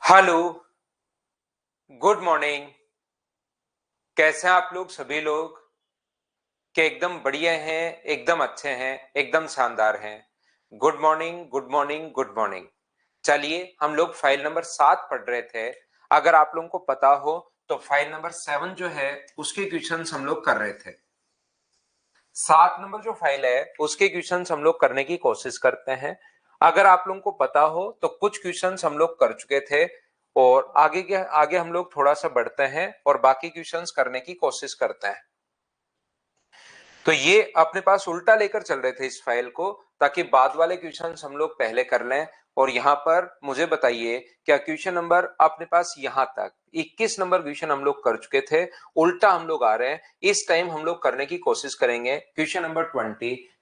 Hello. Good morning. कैसे हैं आप लोग सभी लोग? कि एकदम बढ़िया हैं, एकदम अच्छे हैं, एकदम शानदार हैं। Good morning, good morning, good morning. चलिए, हम लोग फाइल नंबर 7 पढ़ रहे थे। अगर आप लोगों को पता हो तो फाइल नंबर 7 जो है उसके क्वेश्चंस हम लोग कर रहे थे। 7 नंबर जो फाइल है उसके क्वेश्चंस हम लोग करने की कोशिश करते हैं। अगर आप लोगों को पता हो तो कुछ क्वेश्चंस हम लोग कर चुके थे और आगे हम लोग थोड़ा सा बढ़ते हैं और बाकी क्वेश्चंस करने की कोशिश करते हैं। तो ये अपने पास उल्टा लेकर चल रहे थे इस फाइल को, ताकि बाद वाले क्वेश्चंस हम लोग पहले कर लें। और यहां पर मुझे बताइए, क्या क्वेश्चन नंबर अपने पास यहां तक 21 नंबर क्वेश्चन हम लोग कर चुके थे, उल्टा हम लोग आ रहे हैं। इस टाइम हम लोग करने की कोशिश करेंगे क्वेश्चन नंबर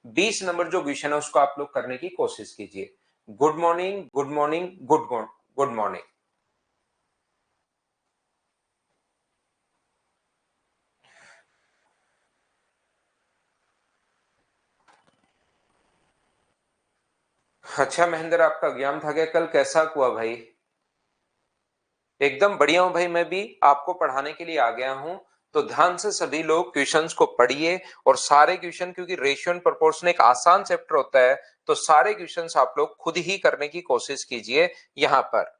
20 नंबर जो क्वेश्चन है उसको आप लोग करने की कोशिश कीजिए। Good morning, good morning, good morning. अच्छा महेंद्र, आपका एग्जाम था क्या कल? कैसा हुआ भाई? एकदम बढ़िया हूं भाई, मैं भी आपको पढ़ाने के लिए आ गया हूं। तो ध्यान से सभी लोग क्वेश्चंस को पढ़िए और सारे क्वेश्चन, क्योंकि रेशियो एंड प्रोपोर्शन एक आसान चैप्टर होता है, तो सारे क्वेश्चंस आप लोग खुद ही करने की कोशिश कीजिए यहां पर।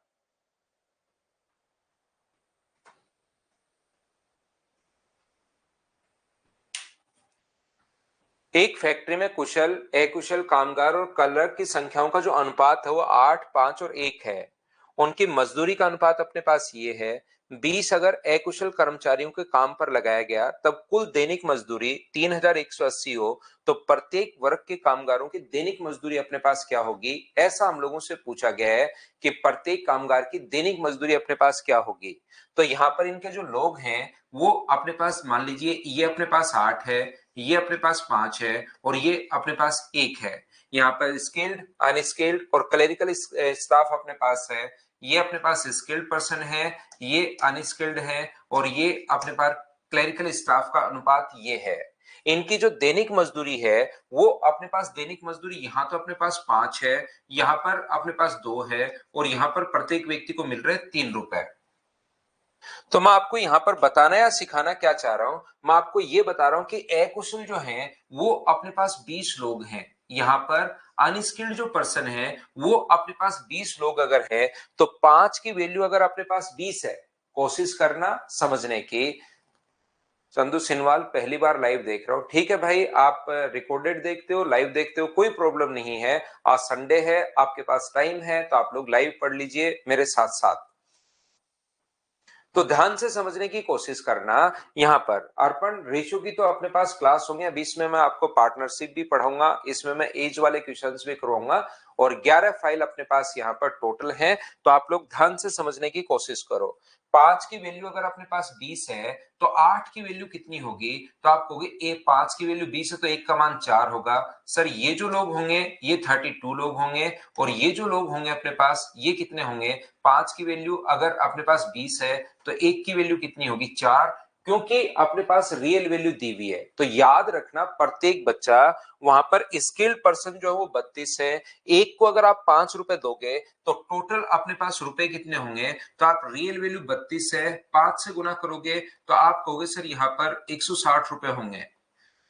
एक फैक्ट्री में कुशल, अकुशल कामगार और क्लर्क की संख्याओं का जो अनुपात है वो 8, 5 और 1 है। उनकी मजदूरी का अनुपात अपने पास ये है। 20 अगर अकुशल कर्मचारियों के काम पर लगाया गया तब कुल दैनिक मजदूरी 3180 हो, तो प्रत्येक वर्ग के कामगारों की दैनिक मजदूरी अपने पास क्या होगी, ऐसा हम लोगों से पूछा गया है कि प्रत्येक कामगार की दैनिक मजदूरी अपने पास क्या होगी। तो यहाँ पर इनके जो लोग हैं वो अपने पास, मान लीजिए ये अपने पास 8 है, ये अपने पास 5 है और ये अपने पास 1 है। यहाँ पर स्किल्ड, अनस्किल्ड और क्लेरिकल स्टाफ अपने पास है। ये अपने पास स्किल्ड पर्सन है, ये अनस्किल्ड है और ये अपने पास क्लेरिकल स्टाफ का अनुपात ये है। इनकी जो दैनिक मजदूरी है वो अपने पास, दैनिक मजदूरी यहाँ तो अपने पास 5 है, यहाँ पर अपने पास 2 है और यहाँ पर प्रत्येक व्यक्ति को मिल रहे 3 रुपए। तो मैं आपको यहां पर बताना या सिखाना क्या चाह रहा हूं, मैं आपको ये बता रहा हूं कि अकुशल जो है वो अपने पास 20 लोग हैं। यहां पर अनस्किल्ड जो पर्सन है वो अपने पास 20 लोग अगर है, तो 5 की वैल्यू अगर अपने पास 20 है, कोशिश करना समझने की। संधु सिनवाल पहली बार लाइव देख रहा हूं, ठीक है भाई, आप रिकॉर्डेड देखते हो, लाइव देखते हो, कोई प्रॉब्लम नहीं है। आज संडे है, आपके पास टाइम है, तो आप लोग लाइव पढ़ लीजिए मेरे साथ साथ। तो ध्यान से समझने की कोशिश करना। यहाँ पर अर्पण रेशियो की तो अपने पास क्लास होंगे, अभी इसमें मैं आपको पार्टनरशिप भी पढ़ाऊंगा, इसमें मैं एज वाले क्वेश्चंस भी करवाऊंगा और 11 फाइल अपने पास यहाँ पर टोटल है। तो आप लोग ध्यान से समझने की कोशिश करो। 5 की वैल्यू अगर अपने पास 20 है तो 8 की वैल्यू कितनी होगी? तो आप कहोगे ए 5 की वैल्यू 20 है तो 1 का मान 4 होगा। सर ये जो लोग होंगे ये 32 लोग होंगे और ये जो लोग होंगे अपने पास ये कितने होंगे? 5 की वैल्यू अगर अपने पास 20 है तो 1 की वैल्यू कितनी होगी? 4, क्योंकि अपने पास रियल वैल्यू दी हुई है। तो याद रखना प्रत्येक बच्चा, वहां पर स्किल्ड पर्सन जो है वो 32 है। एक को अगर आप 5 रुपए दोगे तो टोटल अपने पास रुपए कितने होंगे? तो आप रियल वैल्यू 32 है, 5 से गुना करोगे तो आप कहोगे सर यहाँ पर 160 रुपए होंगे।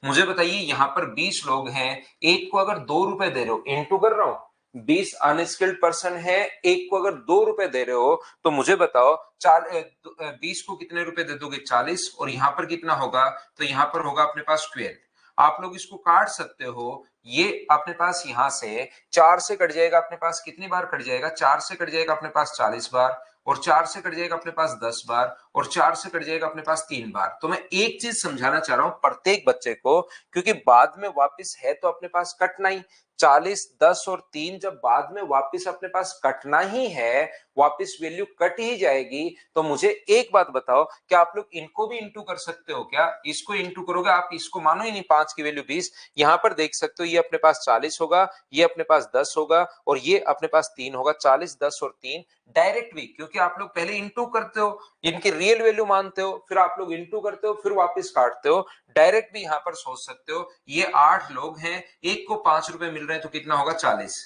मुझे बताइए यहाँ पर 20 लोग हैं, एक को अगर 2 रुपए दे रहे हो, इंटू कर रहा हूं, 20 अनस्किल्ड पर्सन है, एक को अगर 2 रुपए दे रहे हो तो मुझे बताओ 20 को कितने रुपए दे दोगे? 40। और यहाँ पर कितना होगा? तो यहाँ पर होगा अपने पास 12। आप लोग इसको काट सकते हो, ये अपने पास यहां से 4 से कट जाएगा, अपने पास कितनी बार कट जाएगा? 4 से कट जाएगा अपने पास 40 बार और 4 से कट जाएगा अपने पास 10 बार और 4 से कट जाएगा अपने पास 3 बार। तो मैं एक चीज समझाना चाह रहा हूं प्रत्येक बच्चे को, क्योंकि बाद में वापस है तो अपने पास कटना ही। 40, 10 और 3 जब बाद में वापस अपने पास कटना ही है, वापस वैल्यू कट ही जाएगी। तो मुझे एक बात बताओ, क्या आप लोग इनको भी इंटू कर सकते हो क्या? इसको इंटू करोगे आप, इसको मानो ही नहीं, 5 की वैल्यू 20। यहां पर देख सकते हो ये अपने पास 40 होगा, ये अपने पास 10 होगा और ये अपने पास 3 होगा। 40, 10 और 3 डायरेक्ट भी, क्योंकि आप लोग पहले इंटू करते हो, इनकी रियल वैल्यू मानते हो, फिर आप लोग इंटू करते हो, फिर वापस काटते हो। डायरेक्ट भी यहां पर सोच सकते हो, ये 8 लोग हैं, एक को 5 रुपए मिल रहे हैं तो कितना होगा? 40।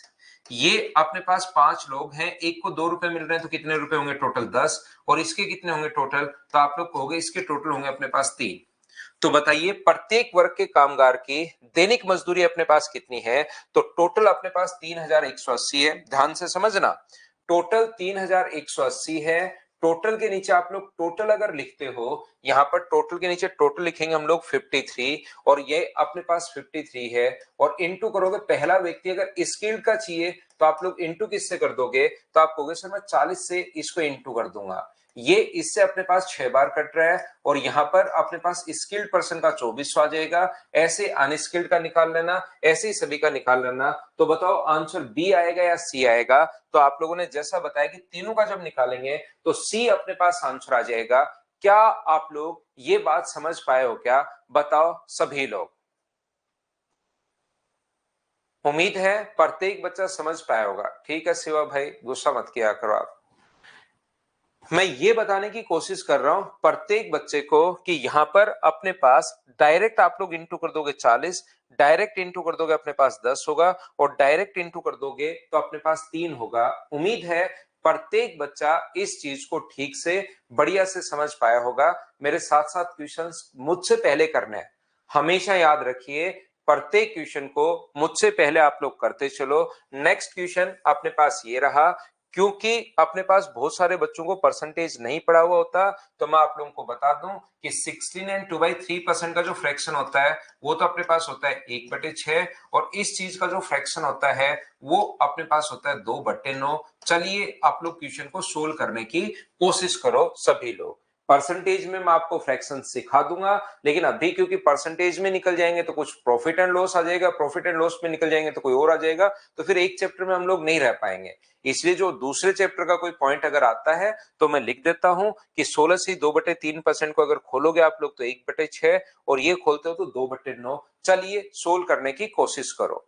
ये अपने पास 5 लोग हैं, एक को 2 रुपए मिल रहे हैं तो कितने रुपए होंगे टोटल 10, और इसके कितने होंगे टोटल, तो आप लोग कहोगे इसके टोटल होंगे अपने पास 3। तो बताइए प्रत्येक वर्ग के कामगार की दैनिक मजदूरी अपने पास कितनी है, तो टोटल अपने पास 3180 है। ध्यान से समझना, टोटल 3180 है। टोटल के नीचे आप लोग टोटल अगर लिखते हो, यहां पर टोटल के नीचे टोटल लिखेंगे हम लोग 53, और ये अपने पास 53 है, और इंटू करोगे, पहला व्यक्ति अगर स्किल्ड का चाहिए तो आप लोग इंटू किससे कर दोगे, तो आप कहोगे सर मैं 40 से इसको इंटू कर दूंगा। ये इससे अपने पास 6 बार कट रहा है, और यहां पर अपने पास स्किल्ड पर्सन का 2400 आ जाएगा। ऐसे अनस्किल्ड का निकाल लेना, ऐसे ही सभी का निकाल लेना। तो बताओ आंसर बी आएगा या सी आएगा, तो आप लोगों ने जैसा बताया कि तीनों का जब निकालेंगे तो सी अपने पास आंसर आ जाएगा। क्या आप लोग ये बात समझ पाए हो क्या, बताओ सभी लोग। उम्मीद है प्रत्येक बच्चा समझ पाया होगा। ठीक है शिवा भाई, गुस्सा मत किया करो आप। मैं ये बताने की कोशिश कर रहा हूं प्रत्येक बच्चे को कि यहां पर अपने पास डायरेक्ट आप लोग इंटू कर दोगे 40, डायरेक्ट इंटू कर दोगे अपने पास 10 होगा, और डायरेक्ट इंटू कर दोगे तो अपने पास 3 होगा। उम्मीद है प्रत्येक बच्चा इस चीज को ठीक से बढ़िया से समझ पाया होगा। मेरे साथ साथ क्वेश्चंस मुझसे पहले करने हैं, हमेशा याद रखिए प्रत्येक क्वेश्चन को मुझसे पहले आप लोग करते चलो। नेक्स्ट क्वेश्चन अपने पास ये रहा, क्योंकि अपने पास बहुत सारे बच्चों को परसेंटेज नहीं पड़ा हुआ होता, तो मैं आप लोगों को बता दूं कि 16 एंड 2/3% का जो फ्रैक्शन होता है वो तो अपने पास होता है 1/6, और इस चीज का जो फ्रैक्शन होता है वो अपने पास होता है 2/9। चलिए आप लोग क्वेश्चन को सोल्व करने की कोशिश करो सभी लोग। परसेंटेज में मैं आपको फ्रैक्शन सिखा दूंगा, लेकिन अभी क्योंकि परसेंटेज में निकल जाएंगे तो कुछ प्रॉफिट एंड लॉस आ जाएगा, प्रॉफिट एंड लॉस में निकल जाएंगे तो कोई और आ जाएगा, तो फिर एक चैप्टर में हम लोग नहीं रह पाएंगे। इसलिए जो दूसरे चैप्टर का कोई पॉइंट अगर आता है तो मैं लिख देता हूं कि 16 से 2/3% को अगर खोलोगे आप लोग तो 1/6, और ये खोलते हो तो 2/9। चलिए सोल्व करने की कोशिश करो।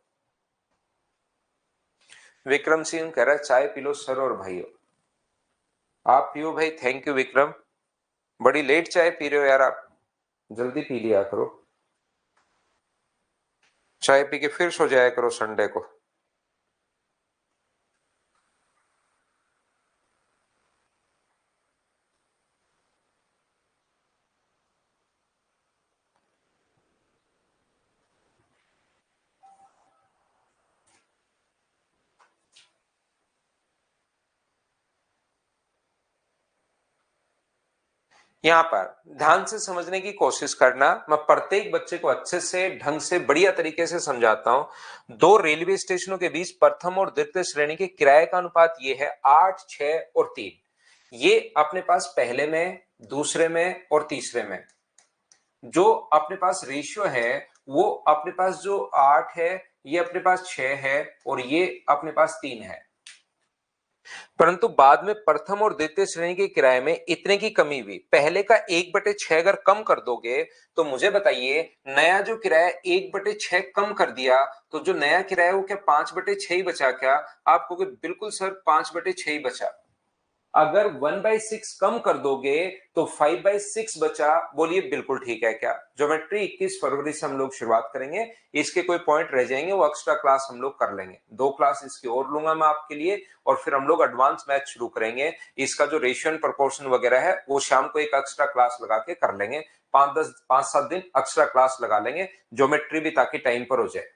विक्रम सिंह कह रहा है चाय पी लो सर और भाइयों। आप पियो भाई, थैंक यू विक्रम। बड़ी लेट चाय पी रहे हो यार आप, जल्दी पी लिया करो, चाय पी के फिर सो जाया करो संडे को। यहाँ पर ध्यान से समझने की कोशिश करना, मैं प्रत्येक बच्चे को अच्छे से ढंग से बढ़िया तरीके से समझाता हूं। दो रेलवे स्टेशनों के बीच प्रथम और द्वितीय श्रेणी के किराए का अनुपात ये है 8, 6 और 3। ये अपने पास पहले में, दूसरे में और तीसरे में जो अपने पास रेशियो है वो अपने पास जो 8 है, ये अपने पास 6 है, और ये अपने पास 3 है। परंतु बाद में प्रथम और द्वितीय श्रेणी के किराए में इतने की कमी हुई, पहले का 1/6 अगर कम कर दोगे तो मुझे बताइए नया जो किराया 1/6 कम कर दिया तो जो नया किराया वो क्या 5/6 ही बचा क्या? आप कहोगे बिल्कुल सर 5/6 ही बचा। अगर 1/6 कम कर दोगे तो 5/6 बचा, बोलिए बिल्कुल ठीक है क्या? ज्योमेट्री 21 फरवरी से हम लोग शुरुआत करेंगे, इसके कोई पॉइंट रह जाएंगे वो एक्स्ट्रा क्लास हम लोग कर लेंगे, 2 क्लास इसकी और लूंगा मैं आपके लिए, और फिर हम लोग एडवांस मैथ शुरू करेंगे। इसका जो रेशियो एंड प्रोपोर्शन वगैरह है वो शाम को एक एक्स्ट्रा क्लास लगा के कर लेंगे, 5-7 दिन एक्स्ट्रा क्लास लगा लेंगे ज्योमेट्री भी, ताकि टाइम पर हो जाए।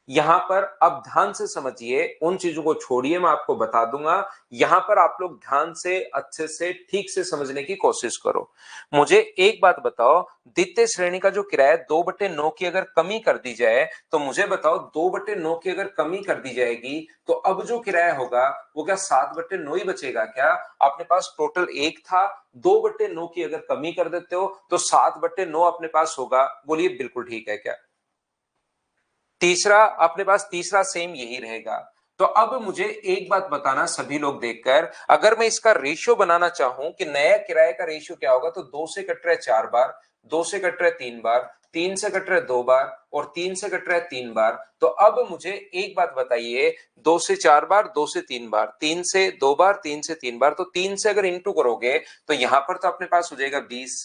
यहां पर अब ध्यान से समझिए, उन चीजों को छोड़िए, मैं आपको बता दूंगा। यहां पर आप लोग ध्यान से अच्छे से ठीक से समझने की कोशिश करो। मुझे एक बात बताओ, द्वितीय श्रेणी का जो किराया 2/9 की अगर कमी कर दी जाए तो मुझे बताओ 2/9 की अगर कमी कर दी जाएगी तो अब जो किराया होगा वो क्या 7/9 ही बचेगा क्या? अपने पास टोटल 1 था, 2/9 की अगर कमी कर देते हो तो 7/9 अपने पास होगा, बोलिए बिल्कुल ठीक है क्या? तीसरा अपने पास तीसरा सेम यही रहेगा। तो अब मुझे एक बात बताना सभी लोग देखकर, अगर मैं इसका रेशियो बनाना चाहूं कि नया किराए का रेशियो क्या होगा, तो 2 से कट रहा है 4 बार, 2 से कट रहा है 3 बार, 3 से कट रहा है 2 बार, और 3 से कट रहा है 3 बार। तो अब मुझे एक बात बताइए, 2 से 4 बार, 2 से 3 बार, 3 से 2 बार, 3 से 3 बार, तो 3 से अगर इंटू करोगे तो यहां पर तो अपने पास हो जाएगा 20,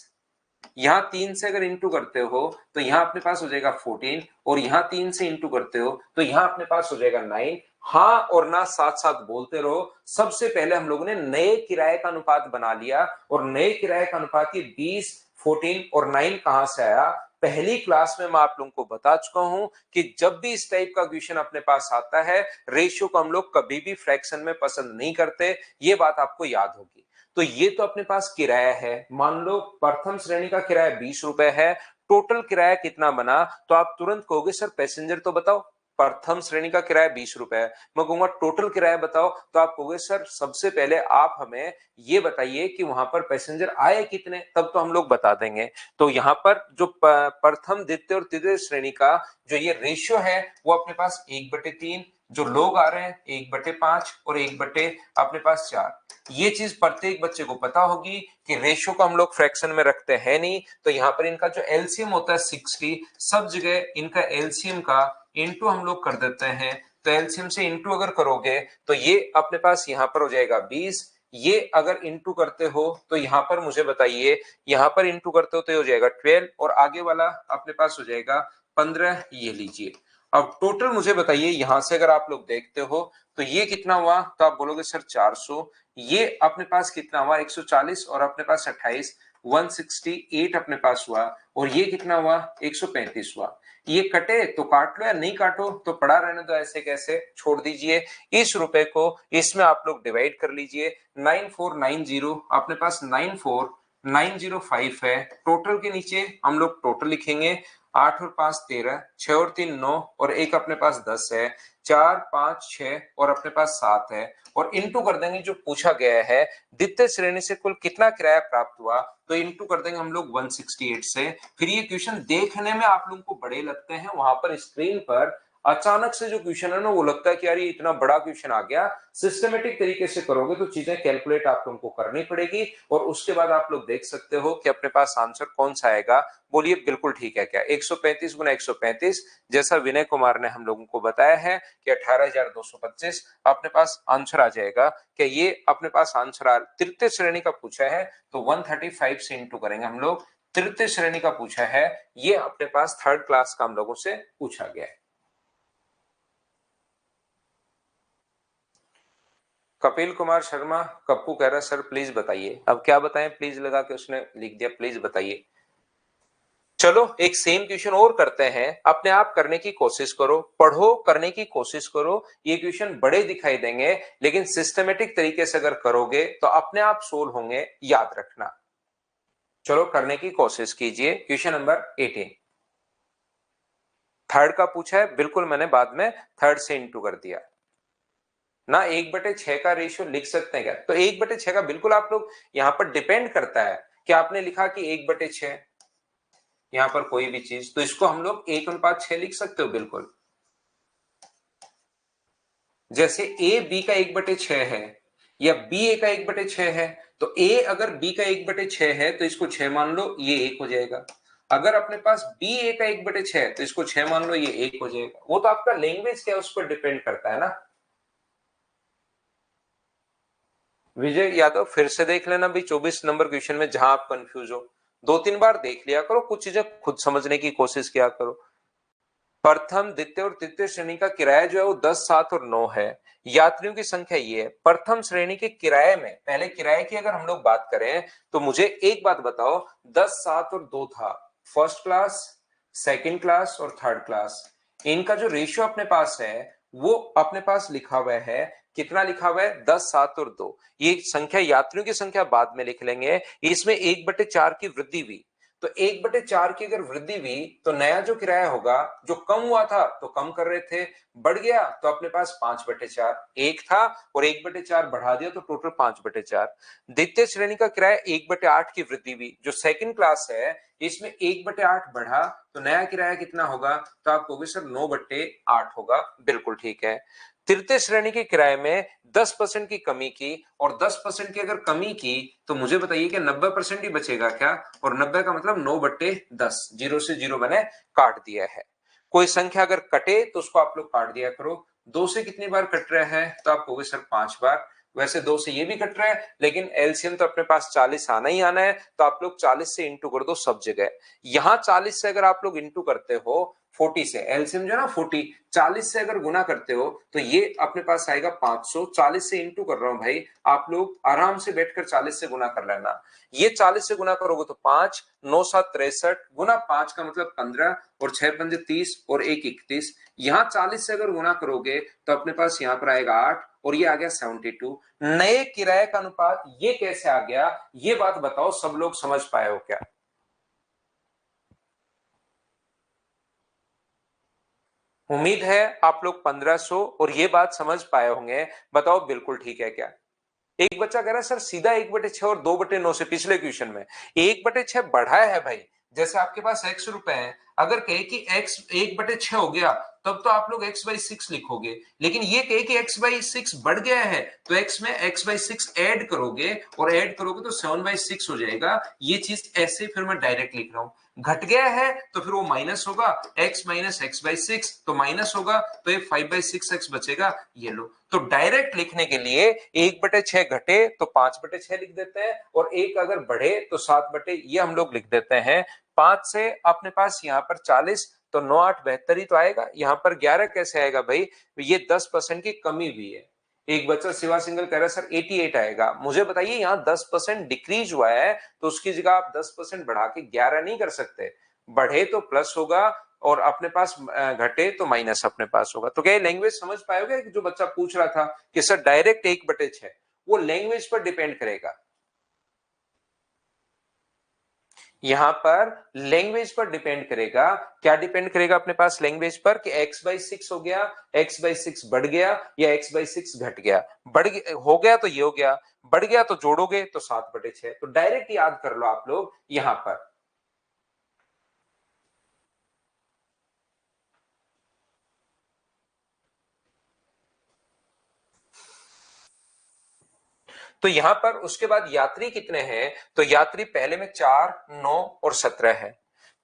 यहां 3 से अगर इंटू करते हो तो यहां अपने पास हो जाएगा 14, और यहां 3 से इंटू करते हो तो यहां अपने पास हो जाएगा 9। हाँ और ना साथ साथ बोलते रहो। सबसे पहले हम लोगों ने नए किराए का अनुपात बना लिया, और नए किराए का अनुपात ये 20, 14 और 9 कहां से आया? पहली क्लास में मैं आप लोगों को बता चुका हूं कि जब भी इस टाइप का क्वेश्चन अपने पास आता है, रेशियो को हम लोग कभी भी फ्रैक्शन में पसंद नहीं करते, ये बात आपको याद होगी। तो ये तो अपने पास किराया है। मान लो प्रथम श्रेणी का किराया 20 रुपए है, टोटल किराया कितना बना? तो आप तुरंत कहोगे सर पैसेंजर तो बताओ। प्रथम श्रेणी का किराया 20 रुपए है, मैं कहूंगा टोटल किराया बताओ, तो आप कहोगे सर सबसे पहले आप हमें ये बताइए कि वहां पर पैसेंजर आए कितने, तब तो हम लोग बता देंगे। तो यहाँ पर जो प्रथम द्वितीय और तृतीय श्रेणी का जो ये रेशियो है वो अपने पास 1/3, जो लोग आ रहे हैं 1/5 और 1/ अपने पास 4। ये चीज प्रत्येक बच्चे को पता होगी कि रेशियो को हम लोग फ्रैक्शन में रखते हैं नहीं, तो यहाँ पर इनका जो एलसीएम होता है 60, सब जगह इनका एलसीएम का इनटू हम लोग कर देते हैं। तो एलसीएम से इनटू अगर करोगे तो ये अपने पास यहाँ पर हो जाएगा 20, ये अगर इनटू करते हो तो यहाँ पर मुझे बताइए, यहाँ पर इनटू करते हो तो ये हो जाएगा 12, और आगे वाला अपने पास हो जाएगा 15। ये लीजिए। अब टोटल मुझे बताइए, यहां से अगर आप लोग देखते हो तो ये कितना हुआ? तो आप बोलोगे सर 400। ये अपने पास कितना हुआ? 140, और अपने पास 28, 168 अपने पास हुआ। और ये कितना हुआ? 135 हुआ। ये कटे तो काट लो, या नहीं काटो तो पड़ा रहने दो, ऐसे कैसे छोड़ दीजिए। इस रुपए को इसमें आप लोग डिवाइड कर लीजिए। 9490 अपने पास 94905 है। टोटल के नीचे हम लोग टोटल लिखेंगे। 8 और 5 13, 6 और 3 9, और एक अपने पास 10 है, 4 5 6 और अपने पास 7 है। और इनटू कर देंगे जो पूछा गया है, द्वितीय श्रेणी से कुल कितना किराया प्राप्त हुआ, तो इनटू कर देंगे हम लोग 168 से। फिर ये क्वेश्चन देखने में आप लोगों को बड़े लगते हैं, वहां पर स्क्रीन पर अचानक से जो क्वेश्चन है ना, वो लगता है कि यार ये इतना बड़ा क्वेश्चन आ गया। सिस्टमेटिक तरीके से करोगे तो चीजें कैलकुलेट आप लोगों को करनी पड़ेगी, और उसके बाद आप लोग देख सकते हो कि अपने पास आंसर कौन सा आएगा। बोलिए बिल्कुल ठीक है क्या? 135 गुना 135, जैसा विनय कुमार ने हम लोगों को बताया है कि 18,225 अपने पास आंसर आ जाएगा। क्या ये अपने पास आंसर तृतीय श्रेणी का पूछा है तो 135 से इंटू करेंगे हम लोग। तृतीय श्रेणी का पूछा है, ये अपने पास थर्ड क्लास का हम लोगों से पूछा गया है। कपिल कुमार शर्मा कप्पू कह रहा है सर प्लीज बताइए। अब क्या बताएं, प्लीज लगा के उसने लिख दिया, प्लीज बताइए। चलो एक सेम क्वेश्चन और करते हैं, अपने आप करने की कोशिश करो, पढ़ो, करने की कोशिश करो। ये क्वेश्चन बड़े दिखाई देंगे, लेकिन सिस्टमेटिक तरीके से अगर करोगे तो अपने आप सोल्व होंगे, याद रखना। चलो करने की कोशिश कीजिए। क्वेश्चन नंबर 18 थर्ड का पूछा है, बिल्कुल मैंने बाद में थर्ड से इंटू कर दिया ना। 1/6 का रेशियो लिख सकते हैं क्या? तो 1/6 का बिल्कुल आप लोग यहां पर डिपेंड करता है कि आपने लिखा कि 1/6 यहां पर कोई भी चीज, तो इसको हम लोग 1:6 लिख सकते हो बिल्कुल। जैसे ए बी का 1/6 है, या बी ए का 1/6 है, तो ए अगर बी का 1/6 है तो इसको 6 मान लो, ये 1 हो जाएगा। अगर अपने पास बी ए का 1/6 है तो इसको 6 मान लो, ये 1 हो जाएगा। वो तो आपका लैंग्वेज क्या है उस पर डिपेंड करता है ना। विजय यादव फिर से देख लेना भी 24 नंबर क्वेश्चन में, जहां आप कंफ्यूज हो 2-3 बार देख लिया करो, कुछ चीजें खुद समझने की कोशिश किया करो। प्रथम द्वितीय और तृतीय श्रेणी का किराया जो है वो 10, 7 और 9 है। यात्रियों की संख्या ये है। प्रथम श्रेणी के किराए में, पहले किराए की अगर हम लोग बात करें तो मुझे एक बात बताओ, 10, 7 और 2 था, फर्स्ट क्लास, सेकंड क्लास और थर्ड क्लास। इनका जो रेशियो अपने पास है वो अपने पास लिखा हुआ है, कितना लिखा हुआ है? 10, 7 और 2। ये संख्या, यात्रियों की संख्या बाद में लिख लेंगे। इसमें 1/4 की वृद्धि हुई, तो 1/4 की अगर वृद्धि हुई तो नया जो किराया होगा, जो कम हुआ था तो कम कर रहे थे, बढ़ गया तो अपने पास 5/4 एक था, और 1/4 बढ़ा दिया तो टोटल 5/4। द्वितीय श्रेणी का किराया 1/8 की वृद्धि हुई, जो सेकंड क्लास है इसमें 1/8 बढ़ा, तो नया किराया कितना होगा? तो आप कहोगे सर 9/8 होगा, बिल्कुल ठीक है। तृतीय श्रेणी के किराए में 10% की कमी की, और 10% की अगर कमी की तो मुझे बताइए कि 90% ही बचेगा क्या? और 90 का मतलब 9/10, जीरो से जीरो मैंने काट दिया है। कोई संख्या अगर कटे तो उसको आप लोग काट दिया करो। 2 से कितनी बार कट रहा है? तो आप कहोगे सर 5 बार। वैसे 2 से ये भी कट रहा है, लेकिन एलसीएम तो अपने पास 40 आना ही आना है, तो आप लोग 40 से इंटू कर दो सब जगह। यहां 40 से अगर आप लोग इंटू करते हो 40 से, एलसीएम जो है ना 40 से अगर गुना करते हो तो ये अपने पास आएगा 500। 40 से इंटू कर रहा हूं भाई, आप लोग आराम से बैठकर 40 से गुना कर लेना। ये 40 से गुना करोगे तो 5, 9 7 63 गुना 5 का मतलब 15 और 6 पंजे 30 और 1 31। यहां 40 से अगर गुना करोगे तो अपने पास यहां पर आएगा 8 और ये आ गया 72। नए किराए का अनुपात ये कैसे आ गया, ये बात बताओ, सब लोग समझ पाए हो क्या? उम्मीद है आप लोग 1500 और ये बात समझ पाए होंगे। बताओ बिल्कुल ठीक है क्या? एक बच्चा कह रहा है सर सीधा 1/6 और 2/9 से, पिछले क्वेश्चन में 1/6 बढ़ाया है भाई। जैसे आपके पास x रुपए है, अगर कहे कि x 1/6 हो गया तब तो आप लोग x/6 लिखोगे, लेकिन ये कहे कि x/6 बढ़ गया है तो x में x/6 ऐड करोगे और ऐड करोगे तो 7/6 हो जाएगा। ये चीज ऐसे फिर मैं डायरेक्ट लिख रहा हूं। घट गया है तो फिर वो माइनस होगा, x माइनस x/6 तो माइनस होगा, तो ये 5/6x बचेगा। ये लो, तो डायरेक्ट लिखने के लिए 1/6 घटे तो 5/6 लिख देते हैं, और एक अगर बढ़े तो 7 ये हम लोग लिख देते हैं। 5 से अपने पास यहाँ पर 40 तो 9 8 72 ही तो आएगा। यहाँ पर 11 कैसे आएगा भाई? ये 10% की कमी हुई है। एक बच्चा शिवा सिंगल कह रहा है सर 88 आएगा। मुझे बताइए यहाँ 10% डिक्रीज हुआ है तो उसकी जगह आप 10% बढ़ा के 11 नहीं कर सकते। बढ़े तो प्लस होगा और अपने पास घटे तो माइनस अपने पास होगा। तो क्या लैंग्वेज समझ पाओगे कि जो बच्चा पूछ रहा था कि सर डायरेक्ट 1/6, वो लैंग्वेज पर डिपेंड करेगा। यहां पर लैंग्वेज पर डिपेंड करेगा। क्या डिपेंड करेगा अपने पास लैंग्वेज पर कि x/6 हो गया, x/6 बढ़ गया या x/6 घट गया। बढ़ गया हो गया तो ये हो गया, बढ़ गया तो जोड़ोगे तो 7/6। तो डायरेक्ट याद कर लो आप लोग यहां पर। तो यहां पर उसके बाद यात्री कितने हैं? तो यात्री पहले में 4, 9 और 17 है।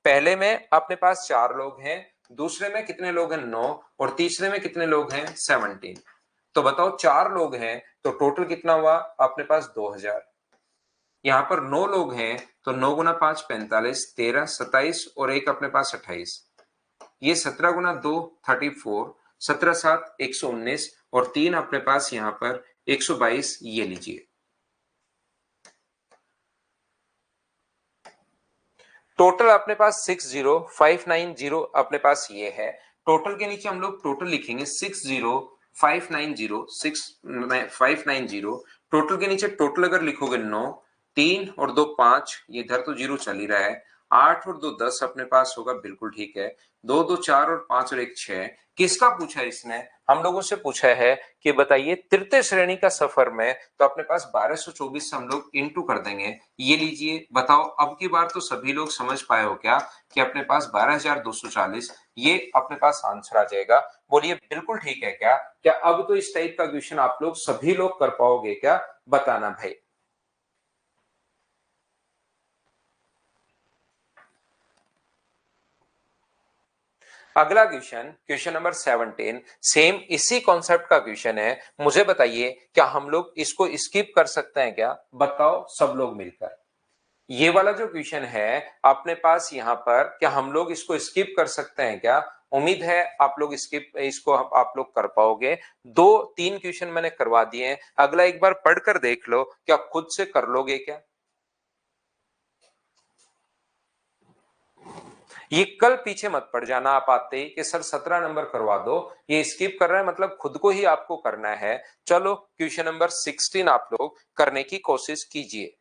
पहले में अपने पास 4 लोग हैं, दूसरे में कितने लोग हैं? 9, और तीसरे में कितने लोग हैं? 17। तो बताओ 4 लोग हैं तो टोटल कितना हुआ अपने पास? 2000। यहां पर 9 लोग हैं तो 9 गुना 5 45, 13 27 और एक अपने पास 28। ये 17 गुना 2 34, 17 7 119 और 3 अपने पास यहां पर 122। ये लीजिए टोटल अपने पास 60590 अपने पास ये है। टोटल के नीचे हम लोग टोटल लिखेंगे 60590 6590। टोटल के नीचे टोटल अगर लिखोगे 9, 3 और 2 5, ये इधर तो जीरो चल ही रहा है। 8 और 2 10 अपने पास होगा, बिल्कुल ठीक है। 2 2 4 और 5 और 1 6। किसका पूछा है इसने? हम लोगों से पूछा है कि बताइए तृतीय श्रेणी का सफर में, तो अपने पास 1224 से हम लोग इंटू कर देंगे। ये लीजिए, बताओ अब की बार तो सभी लोग समझ पाए हो क्या कि अपने पास 12240 ये अपने पास आंसर आ जाएगा। बोलिए बिल्कुल ठीक है क्या? क्या अब तो इस टाइप का क्वेश्चन आप लोग सभी लोग कर पाओगे क्या? बताना भाई। अगला क्वेश्चन, क्वेश्चन नंबर 17, सेम इसी कॉन्सेप्ट का क्वेश्चन है। मुझे बताइए क्या हम लोग इसको स्किप कर सकते हैं क्या? बताओ सब लोग मिलकर। ये वाला जो क्वेश्चन है अपने पास यहाँ पर, क्या हम लोग इसको स्किप कर सकते हैं क्या? उम्मीद है आप लोग स्किप इसको आप लोग कर पाओगे। 2 3 क्वेश्चन मैंने करवा दिए हैं, अगला एक बार पढ़कर देख लो, क्या खुद से कर लोगे क्या? ये कल पीछे मत पड़ जाना आप आते ही कि सर 17 नंबर करवा दो। ये स्किप कर रहे हैं मतलब खुद को ही आपको करना है। चलो क्वेश्चन नंबर 16 आप लोग करने की कोशिश कीजिए।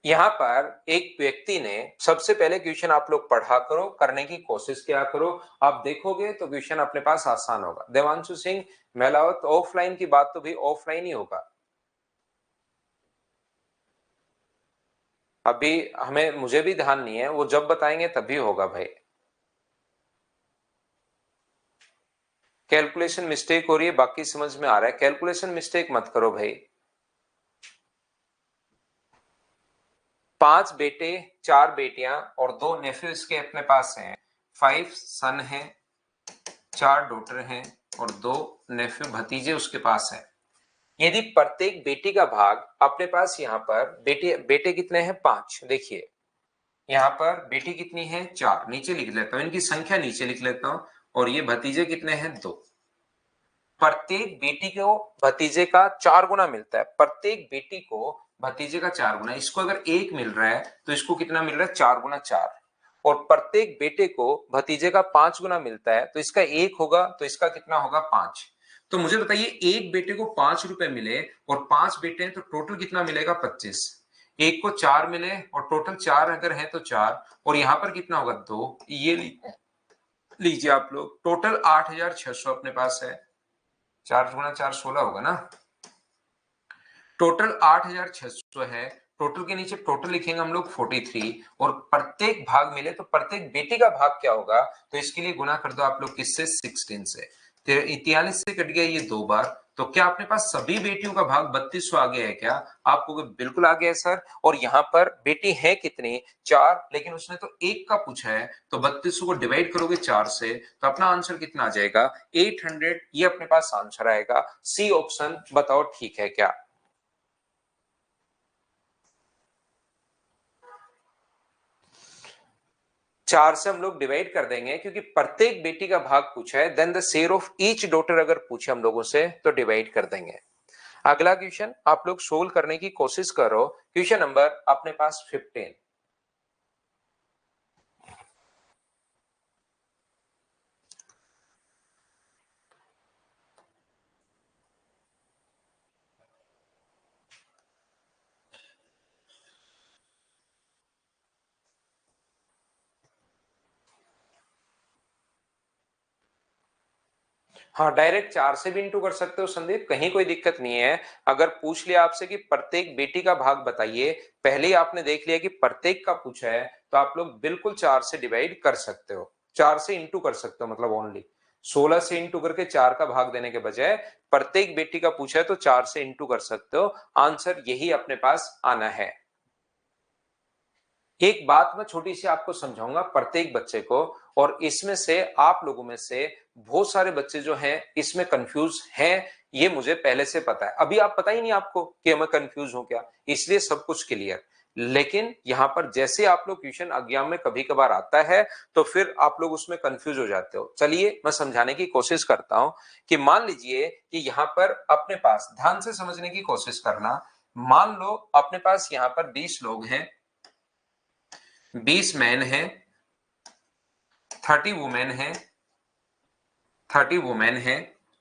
यहां पर एक व्यक्ति ने, सबसे पहले क्वेश्चन आप लोग पढ़ा करो, करने की कोशिश किया करो। आप देखोगे तो क्वेश्चन अपने पास आसान होगा। देवांशु सिंह मेलावत, ऑफलाइन की बात तो भी ऑफलाइन ही होगा। अभी हमें मुझे भी ध्यान नहीं है, वो जब बताएंगे तभी होगा भाई। कैलकुलेशन मिस्टेक हो रही है, बाकी समझ में आ रहा है। कैलकुलेशन मिस्टेक मत करो भाई। 5 बेटे, 4 बेटियां और 2 नेफ्यू इसके अपने पास हैं। 5 सन है, 4 डॉटर हैं और 2 नेफ्यू भतीजे उसके पास हैं। यदि प्रत्येक बेटी का भाग अपने पास यहाँ पर बेटे कितने हैं 5, देखिए यहाँ पर बेटी कितनी है 4, नीचे लिख लेता हूं, इनकी संख्या नीचे लिख लेता हूं, और ये भतीजे कितने हैं 2। प्रत्येक बेटी को भतीजे का 4 गुना मिलता है, प्रत्येक बेटी को भतीजे का 4 गुना। इसको अगर 1 मिल रहा है तो इसको कितना मिल रहा है 4 गुना 4, और प्रत्येक बेटे को भतीजे का 5 गुना मिलता है तो इसका 1 होगा, तो इसका कितना होगा 5। तो मुझे बताइए एक बेटे को 5 रुपए मिले और 5 बेटे हैं तो टोटल कितना मिलेगा 25। एक को 4 मिले और टोटल 4 अगर है तो 4, और यहां पर कितना होगा 2। ये लीजिए आप लोग, टोटल 8600 अपने पास है। 4 गुना 4 16 होगा ना, टोटल 8600 है। टोटल के नीचे टोटल लिखेंगे हम लोग 43, और प्रत्येक भाग मिले तो प्रत्येक बेटी का भाग क्या होगा, तो इसके लिए गुना कर दो आप लोग किससे 16 से। 43 से कट गया ये 2 बार, तो क्या अपने पास सभी बेटियों का भाग 3200 आ गया है क्या? आपको बिल्कुल आ गया है सर। और यहाँ पर बेटी है कितनी 4, लेकिन उसने तो 1 का पूछा है, तो 3200 को डिवाइड करोगे 4 से तो अपना आंसर कितना आ जाएगा 800। ये अपने पास आंसर आएगा। सी ऑप्शन बताओ ठीक है क्या? 4 से हम लोग डिवाइड कर देंगे क्योंकि प्रत्येक बेटी का भाग पूछा है। Then the share of each daughter अगर पूछे हम लोगों से तो डिवाइड कर देंगे। अगला क्वेश्चन आप लोग सोल्व करने की कोशिश करो। क्वेश्चन नंबर अपने पास 15। हाँ, डायरेक्ट 4 से भी इंटू कर सकते हो संदीप, कहीं कोई दिक्कत नहीं है। अगर पूछ लिया आपसे कि प्रत्येक बेटी का भाग बताइए, पहले ही आपने देख लिया कि प्रत्येक का पूछा है, तो आप लोग बिल्कुल 4 से डिवाइड कर सकते हो, 4 से इंटू कर सकते हो, मतलब ओनली 16 से इंटू करके 4 का भाग देने के बजाय प्रत्येक बेटी का पूछा है तो 4 से इंटू कर सकते हो। आंसर यही अपने पास आना है। एक बात मैं छोटी सी आपको समझाऊंगा प्रत्येक बच्चे को, और इसमें से आप लोगों में से बहुत सारे बच्चे जो हैं इसमें कंफ्यूज हैं, ये मुझे पहले से पता है। अभी आप पता ही नहीं आपको कि मैं कंफ्यूज हूं क्या, इसलिए सब कुछ क्लियर। लेकिन यहां पर जैसे आप लोग क्वेश्चन एग्जाम में कभी कभार आता है तो फिर आप लोग उसमें कंफ्यूज हो जाते हो। चलिए मैं समझाने की कोशिश करता हूं कि मान लीजिए कि यहां पर अपने पास ध्यान से समझने की कोशिश करना। मान लो अपने पास यहां पर 20 लोग हैं, 20 मैन है, 30 वुमेन है, 30 वुमेन है,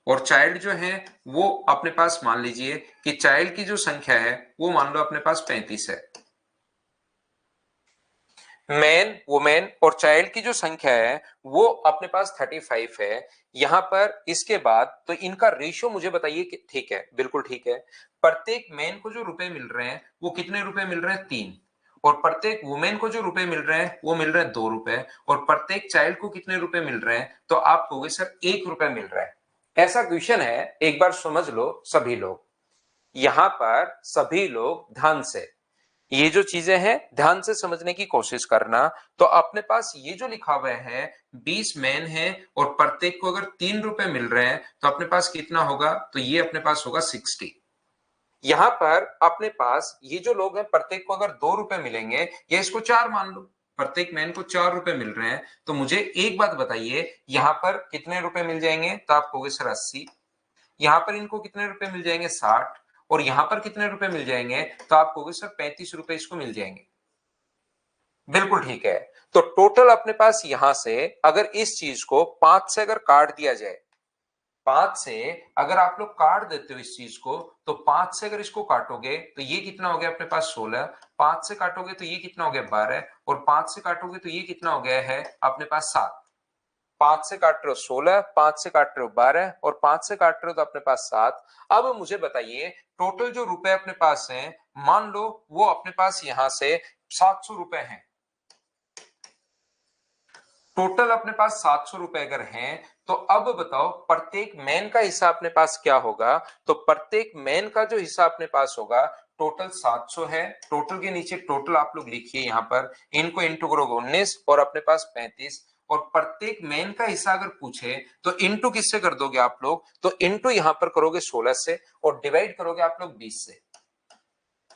और चाइल्ड जो है वो अपने पास मान लीजिए कि चाइल्ड की जो संख्या है वो मान लो अपने पास 35 है। मैन वुमेन और चाइल्ड की जो संख्या है वो अपने पास 35 है। यहां पर इसके बाद तो इनका रेशियो मुझे बताइए कि ठीक है, बिल्कुल ठीक है। प्रत्येक मैन को जो रुपए मिल रहे हैं वो कितने रुपए मिल रहे हैं 3, और प्रत्येक वुमेन को जो रुपए मिल रहे हैं वो मिल रहे हैं 2 रुपए, और प्रत्येक चाइल्ड को कितने रुपए मिल रहे हैं, तो आप कहोगे सर 1 रुपए मिल रहा है। ऐसा क्वेश्चन है, एक बार समझ लो सभी लोग, यहां पर सभी लोग ध्यान से ये जो चीजें हैं ध्यान से समझने की कोशिश करना। तो अपने पास ये जो लिखा हुआ है 20 मैन है और प्रत्येक को अगर 3 रुपए मिल रहे हैं तो अपने पास कितना होगा, तो ये अपने पास होगा 60। यहां पर अपने पास ये जो लोग हैं प्रत्येक को अगर 2 रुपए मिलेंगे या इसको 4 मान लो, प्रत्येक मैन को 4 रुपए मिल रहे हैं, तो मुझे एक बात बताइए यहां पर कितने रुपए मिल जाएंगे, तो आप कहोगे सर 80। यहाँ पर इनको कितने रुपए मिल जाएंगे 60, और यहां पर कितने रुपए मिल जाएंगे, तो आप कहोगे सर 35 रुपए इसको मिल जाएंगे। बिल्कुल ठीक है। तो टोटल अपने पास यहां से अगर इस चीज को 5 से अगर काट दिया जाए, 5 से अगर आप लोग काट देते हो इस चीज को, तो 5 से अगर इसको काटोगे तो ये कितना हो गया अपने पास 16, 5 से काटोगे तो ये कितना हो गया 12, और 5 से काटोगे तो ये कितना हो गया है अपने पास 7। 5 से काट रहे हो 16, 5 से काट रहे हो 12, और 5 से काट रहे हो तो अपने पास 7। अब मुझे बताइए टोटल जो रुपए अपने पास हैं, मान लो वो अपने पास यहां से 700 रुपए हैं। टोटल अपने पास 700 रुपए अगर हैं, तो अब बताओ प्रत्येक मैन का हिस्सा अपने पास क्या होगा, तो प्रत्येक मैन का जो हिस्सा अपने पास होगा टोटल 700 है। टोटल के नीचे टोटल आप लोग लिखिए, यहां पर इनको इंटू करोगे 19 और अपने पास 35, और प्रत्येक मैन का हिस्सा अगर पूछे तो इंटू किससे कर दोगे आप लोग, तो इंटू यहां पर करोगे 16 से और डिवाइड करोगे आप लोग 20 से,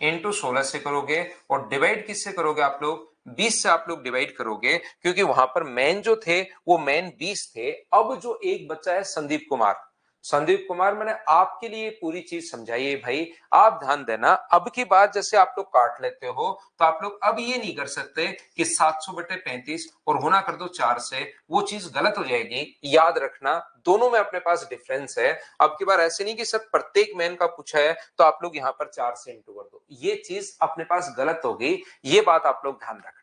इंटू 16 से करोगे और डिवाइड किससे करोगे आप लोग, 20 से आप लोग डिवाइड करोगे, क्योंकि वहां पर मैन जो थे वो मैन 20 थे। अब जो एक बच्चा है संदीप कुमार, संदीप कुमार मैंने आपके लिए पूरी चीज समझाई है भाई, आप ध्यान देना। अब की बात जैसे आप लोग काट लेते हो तो आप लोग अब ये नहीं कर सकते कि 700/35 और गुना कर दो 4 से, वो चीज गलत हो जाएगी। याद रखना दोनों में अपने पास डिफरेंस है। अब की बार ऐसे नहीं कि सर प्रत्येक मैन का पूछा है तो आप लोग यहां पर 4 से इंटू कर दो, ये चीज अपने पास गलत होगी, ये बात आप लोग ध्यान रखना।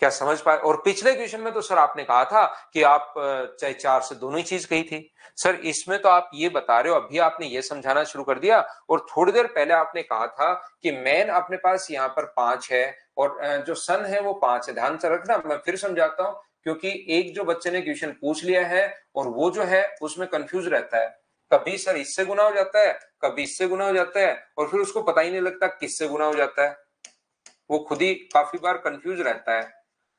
क्या समझ पाए? और पिछले क्वेश्चन में तो सर आपने कहा था कि आप चाहे 4 से दोनों ही चीज कही थी। सर इसमें तो आप ये बता रहे हो, अभी आपने ये समझाना शुरू कर दिया, और थोड़ी देर पहले आपने कहा था कि मैन अपने पास यहाँ पर 5 है और जो सन है वो 5 है। ध्यान से रखना, मैं फिर समझाता हूँ, क्योंकि एक जो बच्चे ने क्वेश्चन पूछ लिया है और वो जो है उसमें कंफ्यूज रहता है, कभी सर इससे गुना हो जाता है, कभी इससे गुना हो जाता है, और फिर उसको पता ही नहीं लगता किससे गुना हो जाता है, वो खुद ही काफी बार कंफ्यूज रहता है।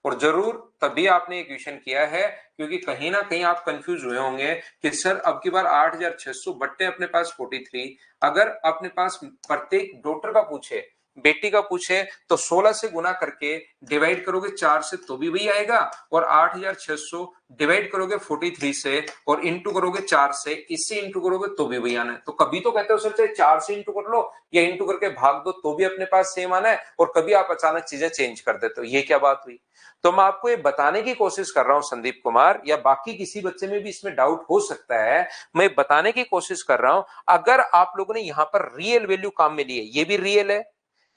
और जरूर तभी आपने एक क्वेश्चन किया है, क्योंकि कहीं ना कहीं आप कंफ्यूज हुए होंगे कि सर अब की बार 8600 बट्टे अपने पास 43, अगर अपने पास प्रत्येक डॉटर का पूछे, बेटी का पूछे, तो 16 से गुना करके डिवाइड करोगे 4 से तो भी वही आएगा, और 8600 डिवाइड करोगे 43 से और इंटू करोगे 4 से, इससे इंटू करोगे तो भी वही आना है। तो कभी तो कहते हो सर चाहे 4 से इंटू कर लो या इंटू करके भाग दो तो भी अपने पास सेम आना है, और कभी आप अचानक चीजें चेंज कर देते हो, ये क्या बात हुई? तो मैं आपको ये बताने की कोशिश कर रहा हूं संदीप कुमार, या बाकी किसी बच्चे में भी इसमें डाउट हो सकता है, मैं बताने की कोशिश कर रहा हूं, अगर आप लोगों ने यहां पर रियल वैल्यू काम में ली है, ये भी रियल है,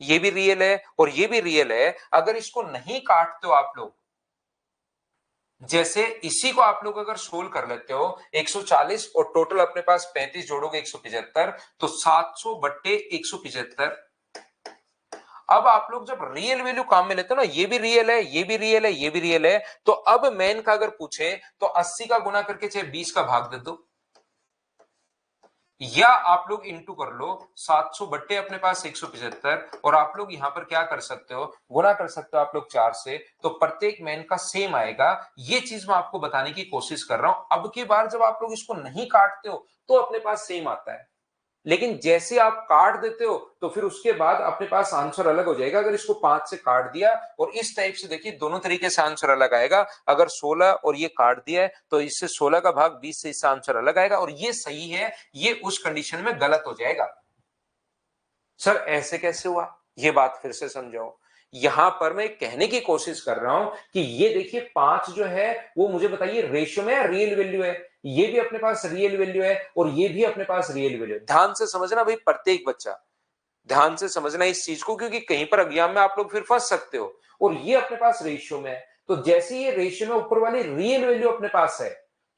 ये भी रियल है और ये भी रियल है, अगर इसको नहीं काटते हो आप लोग, जैसे इसी को आप लोग अगर सोल्व कर लेते हो 140 और टोटल अपने पास 35 जोड़ोगे 175, तो 700/175। अब आप लोग जब रियल वैल्यू काम में लेते हो ना, ये भी रियल है, ये भी रियल है, ये भी रियल है, तो अब मैन का अगर पूछे तो 80 का गुना करके चाहे 20 का भाग दे दो, या आप लोग इंटू कर लो 700 बट्टे अपने पास 175, और आप लोग यहां पर क्या कर सकते हो, गुना कर सकते हो आप लोग 4 से, तो प्रत्येक मैन का सेम आएगा। ये चीज मैं आपको बताने की कोशिश कर रहा हूं। अब की बार जब आप लोग इसको नहीं काटते हो तो अपने पास सेम आता है, लेकिन जैसे आप काट देते हो तो फिर उसके बाद अपने पास आंसर अलग हो जाएगा। अगर इसको 5 से काट दिया, और इस टाइप से देखिए दोनों तरीके से आंसर अलग आएगा, अगर 16 और ये काट दिया है तो इससे 16 का भाग 20 से, इससे आंसर अलग आएगा, और ये सही है, ये उस कंडीशन में गलत हो जाएगा। सर ऐसे कैसे हुआ, ये बात फिर से समझाओ। यहां पर मैं कहने की कोशिश कर रहा हूं कि ये देखिए 5 जो है वो मुझे बताइए रेशियो में रियल वैल्यू है, ये भी अपने पास रियल वैल्यू है और ये भी अपने पास रियल वैल्यू है। ध्यान से समझना भाई प्रत्येक बच्चा, ध्यान से समझना इस चीज को, क्योंकि कहीं पर एग्जाम में आप लोग फिर फंस सकते हो। और ये अपने पास रेशियो में है, तो जैसे ये रेशियो में ऊपर वाली रियल वैल्यू अपने पास है,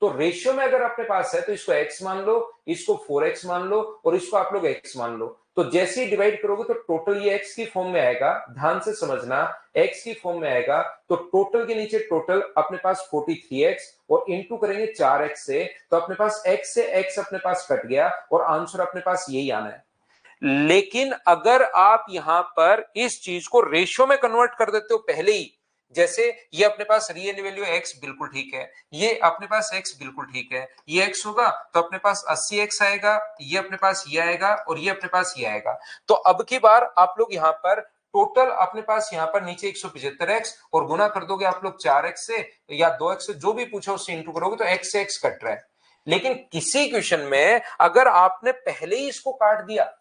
तो रेशियो में अगर अपने पास है तो इसको x मान लो, इसको 4x मान लो और इसको आप लोग x मान लो, तो जैसे ही डिवाइड करोगे तो टोटल ये x की फॉर्म में आएगा। ध्यान से समझना, x की फॉर्म में आएगा, तो टोटल के नीचे टोटल अपने पास 43x और इंटू करेंगे 4x से, तो अपने पास x से x अपने पास कट गया और आंसर अपने पास यही आना है। लेकिन अगर आप यहां पर इस चीज को रेशियो में कन्वर्ट कर देते हो पहले ही, जैसे ये अपने पास रियल वैल्यू x बिल्कुल ठीक है, ये अपने पास x बिल्कुल ठीक है, ये x होगा तो अपने पास 80x आएगा, ये अपने पास ये आएगा और ये अपने पास ये आएगा। तो अब की बार आप लोग यहां पर टोटल अपने पास यहां पर नीचे 175x और गुना कर दोगे आप लोग 4x से या 2x से, जो भी पूछा उससे इंटू करोगे तो x से x कट रहा है। लेकिन किसी क्वेश्चन में अगर आपने पहले ही इसको काट दिया,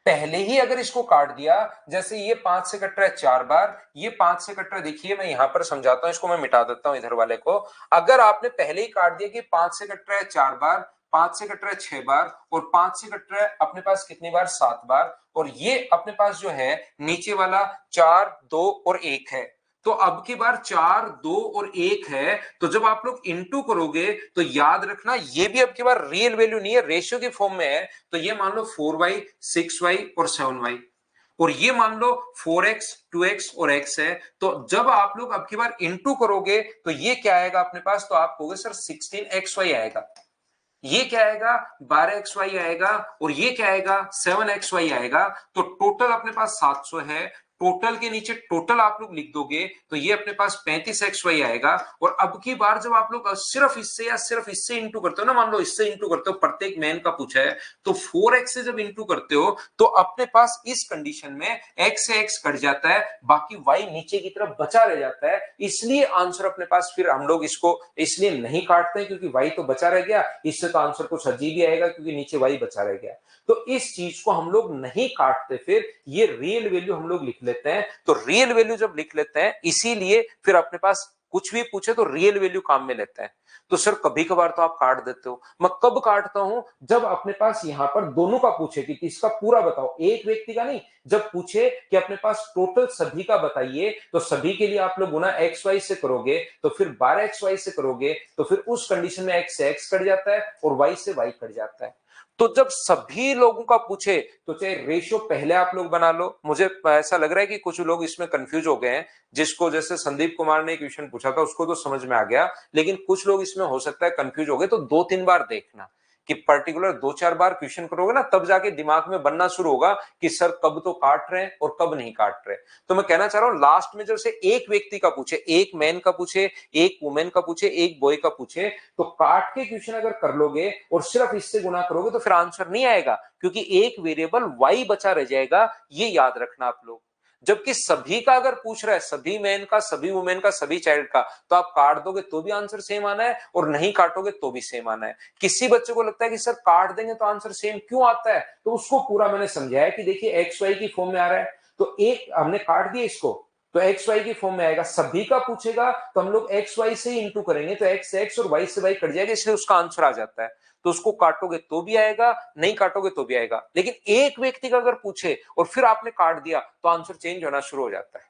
पहले ही अगर इसको काट दिया, जैसे ये 5 से कट रहा है 4 बार, ये 5 से कट रहा है, देखिए मैं यहां पर समझाता हूं, इसको मैं मिटा देता हूं इधर वाले को। अगर आपने पहले ही काट दिया कि 5 से कट रहा है 4 बार, 5 से कट रहा है 6 बार और 5 से कट रहा है अपने पास कितनी बार, 7 बार, और ये अपने पास जो है नीचे वाला 4 2 और 1 है, तो अब की बार 4 2 और 1 है, तो जब आप लोग इंटू करोगे तो याद रखना ये भी अब की बार रियल वैल्यू नहीं है, रेशियो की फॉर्म में है, तो ये मान लो 4y 6y और 7y, और ये मान लो 4x 2x और x है, तो जब आप लोग अब की बार इंटू करोगे तो ये क्या आएगा अपने पास, तो आप कहोगे सर 16xy आएगा, ये क्या आएगा 12xy आएगा, और ये क्या आएगा 7xy आएगा, तो टोटल अपने पास 700 है, टोटल के नीचे टोटल आप लोग लिख दोगे तो ये अपने पास 35xy आएगा। और अब की बार जब आप लोग सिर्फ इससे या सिर्फ इससे इंटू करते हो ना, मान लो इससे इंटू करते हो, प्रत्येक मैन का पूछा है, तो 4x से जब इंटू करते हो तो अपने पास इस कंडीशन में x से x कट जाता है, बाकी y नीचे की तरफ बचा रह जाता है। इसलिए आंसर अपने पास फिर हम लोग इसको इसलिए नहीं काटते हैं क्योंकि y तो बचा रह गया, इससे तो आंसर कुछ अजीब ही आएगा क्योंकि नीचे y बचा रह गया। तो इस चीज को हम लोग नहीं काटते, फिर ये रियल वैल्यू हम लोग लिख लेते हैं। तो रियल वैल्यू जब लिख लेते हैं, इसीलिए फिर अपने पास कुछ भी पूछे तो रियल वैल्यू काम में लेते हैं। तो सर कभी कभार तो आप काट देते हो, मैं कब काटता हूं, जब अपने पास यहां पर दोनों का पूछे कि इसका पूरा बताओ, एक व्यक्ति का नहीं, जब पूछे कि अपने पास टोटल सभी का बताइए, तो सभी के लिए आप लोग गुना एक्स वाई से करोगे, तो फिर 12xy से करोगे, तो फिर उस कंडीशन में x से x कट जाता है और y से y कट जाता है। तो जब सभी लोगों का पूछे तो चाहे रेशियो पहले आप लोग बना लो। मुझे ऐसा लग रहा है कि कुछ लोग इसमें कंफ्यूज हो गए हैं, जिसको जैसे संदीप कुमार ने क्वेश्चन पूछा था उसको तो समझ में आ गया, लेकिन कुछ लोग इसमें हो सकता है कंफ्यूज हो गए। तो 2-3 बार देखना कि पर्टिकुलर 2-4 बार क्वेश्चन करोगे ना, तब जाके दिमाग में बनना शुरू होगा कि सर कब तो काट रहे हैं और कब नहीं काट रहे। तो मैं कहना चाह रहा हूं लास्ट में जैसे एक व्यक्ति का पूछे, एक मैन का पूछे, एक वुमेन का पूछे, एक बॉय का पूछे, तो काट के क्वेश्चन अगर कर लोगे और सिर्फ इससे गुना करोगे तो फिर आंसर नहीं आएगा, क्योंकि एक वेरिएबल y बचा रह जाएगा, ये याद रखना आप लोग। जबकि सभी का अगर पूछ रहा है, सभी मैन का, सभी वुमेन का, सभी चाइल्ड का, तो आप काट दोगे तो भी आंसर सेम आना है और नहीं काटोगे तो भी सेम आना है। किसी बच्चे को लगता है कि सर काट देंगे तो आंसर सेम क्यों आता है, तो उसको पूरा मैंने समझाया कि देखिए एक्स वाई की फॉर्म में आ रहा है, तो एक हमने काट दिया इसको तो एक्स वाई की फॉर्म में आएगा। सभी का पूछेगा तो हम लोग एक्स वाई से ही इंटू करेंगे, तो एक्स एक्स और वाई से वाई कट जाएगा, इसलिए उसका आंसर आ जाता है। तो उसको काटोगे तो भी आएगा, नहीं काटोगे तो भी आएगा। लेकिन एक व्यक्ति का अगर पूछे और फिर आपने काट दिया तो आंसर चेंज होना शुरू हो जाता है।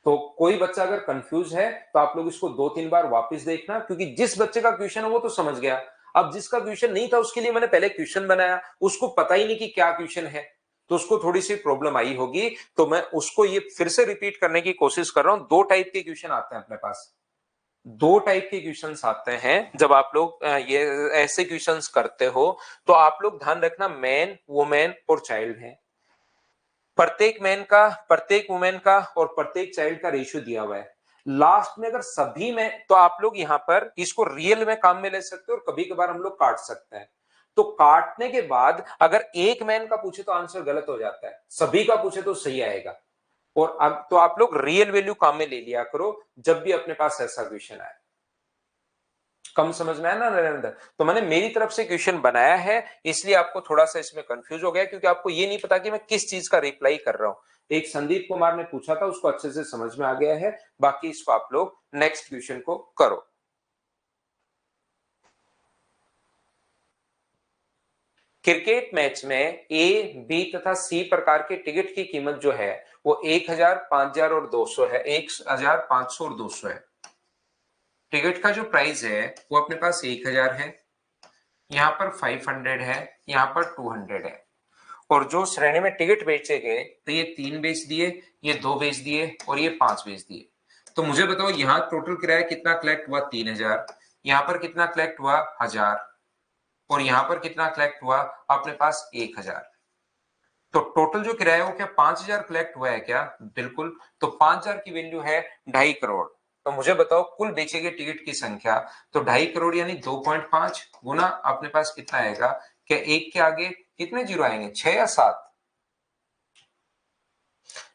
तो कोई बच्चा अगर कंफ्यूज है तो आप लोग इसको 2-3 बार वापस देखना, क्योंकि जिस बच्चे का क्वेश्चन है वो तो समझ गया। अब जिसका क्वेश्चन नहीं था उसके लिए मैंने पहले क्वेश्चन बनाया, उसको पता ही नहीं कि क्या क्वेश्चन है, तो उसको थोड़ी सी प्रॉब्लम आई होगी। तो मैं उसको ये फिर से रिपीट करने की कोशिश कर रहा हूं। 2 टाइप के क्वेश्चन आते हैं अपने पास, 2 टाइप के क्वेश्चंस आते हैं। जब आप लोग ये ऐसे क्वेश्चंस करते हो तो आप लोग ध्यान रखना, मैन, वुमेन और चाइल्ड है। प्रत्येक मैन का, प्रत्येक वुमेन का और प्रत्येक चाइल्ड का रेशियो दिया हुआ है। लास्ट में अगर सभी में, तो आप लोग यहां पर इसको रियल में काम में ले सकते हो और कभी कभार हम लोग काट सकते हैं। तो काटने के बाद अगर एक मैन का पूछे तो आंसर गलत हो जाता है, सभी का पूछे तो सही आएगा। और अब तो आप लोग रियल वैल्यू काम में ले लिया करो जब भी अपने पास ऐसा क्वेश्चन आए। कम समझ में आया ना नरेंद्र? तो मैंने मेरी तरफ से क्वेश्चन बनाया है, इसलिए आपको थोड़ा सा इसमें कंफ्यूज हो गया, क्योंकि आपको ये नहीं पता कि मैं किस चीज का रिप्लाई कर रहा हूं। एक संदीप कुमार ने पूछा था, उसको अच्छे से समझ में आ गया है। बाकी इसको आप लोग नेक्स्ट क्वेश्चन को करो। क्रिकेट मैच में ए, बी तथा सी प्रकार के टिकट की कीमत जो है वो 1000, 5000 और 200 है। 1000, 500 और 200 है। टिकट का जो प्राइस है वो अपने पास 1000 है, यहाँ पर 500 है, यहाँ पर 200 है। और जो श्रेणी में टिकट बेचे गए, तो ये 3 बेच दिए, ये 2 बेच दिए और ये 5 बेच दिए। तो मुझे बताओ यहाँ टोटल किराया कितना कलेक्ट हुआ? 3000। यहाँ पर कितना कलेक्ट हुआ? 1000। और यहाँ पर कितना कलेक्ट हुआ? अपने पास 1000। तो टोटल जो किराया वो क्या 5000 कलेक्ट हुआ है क्या? बिल्कुल। तो 5000 की वैल्यू है 2.5 करोड़। तो मुझे बताओ कुल बेचे गए टिकट की संख्या, तो 2.5 करोड़ यानी 2.5 गुना अपने पास कितना आएगा? क्या एक के आगे कितने जीरो आएंगे? 6 या 7?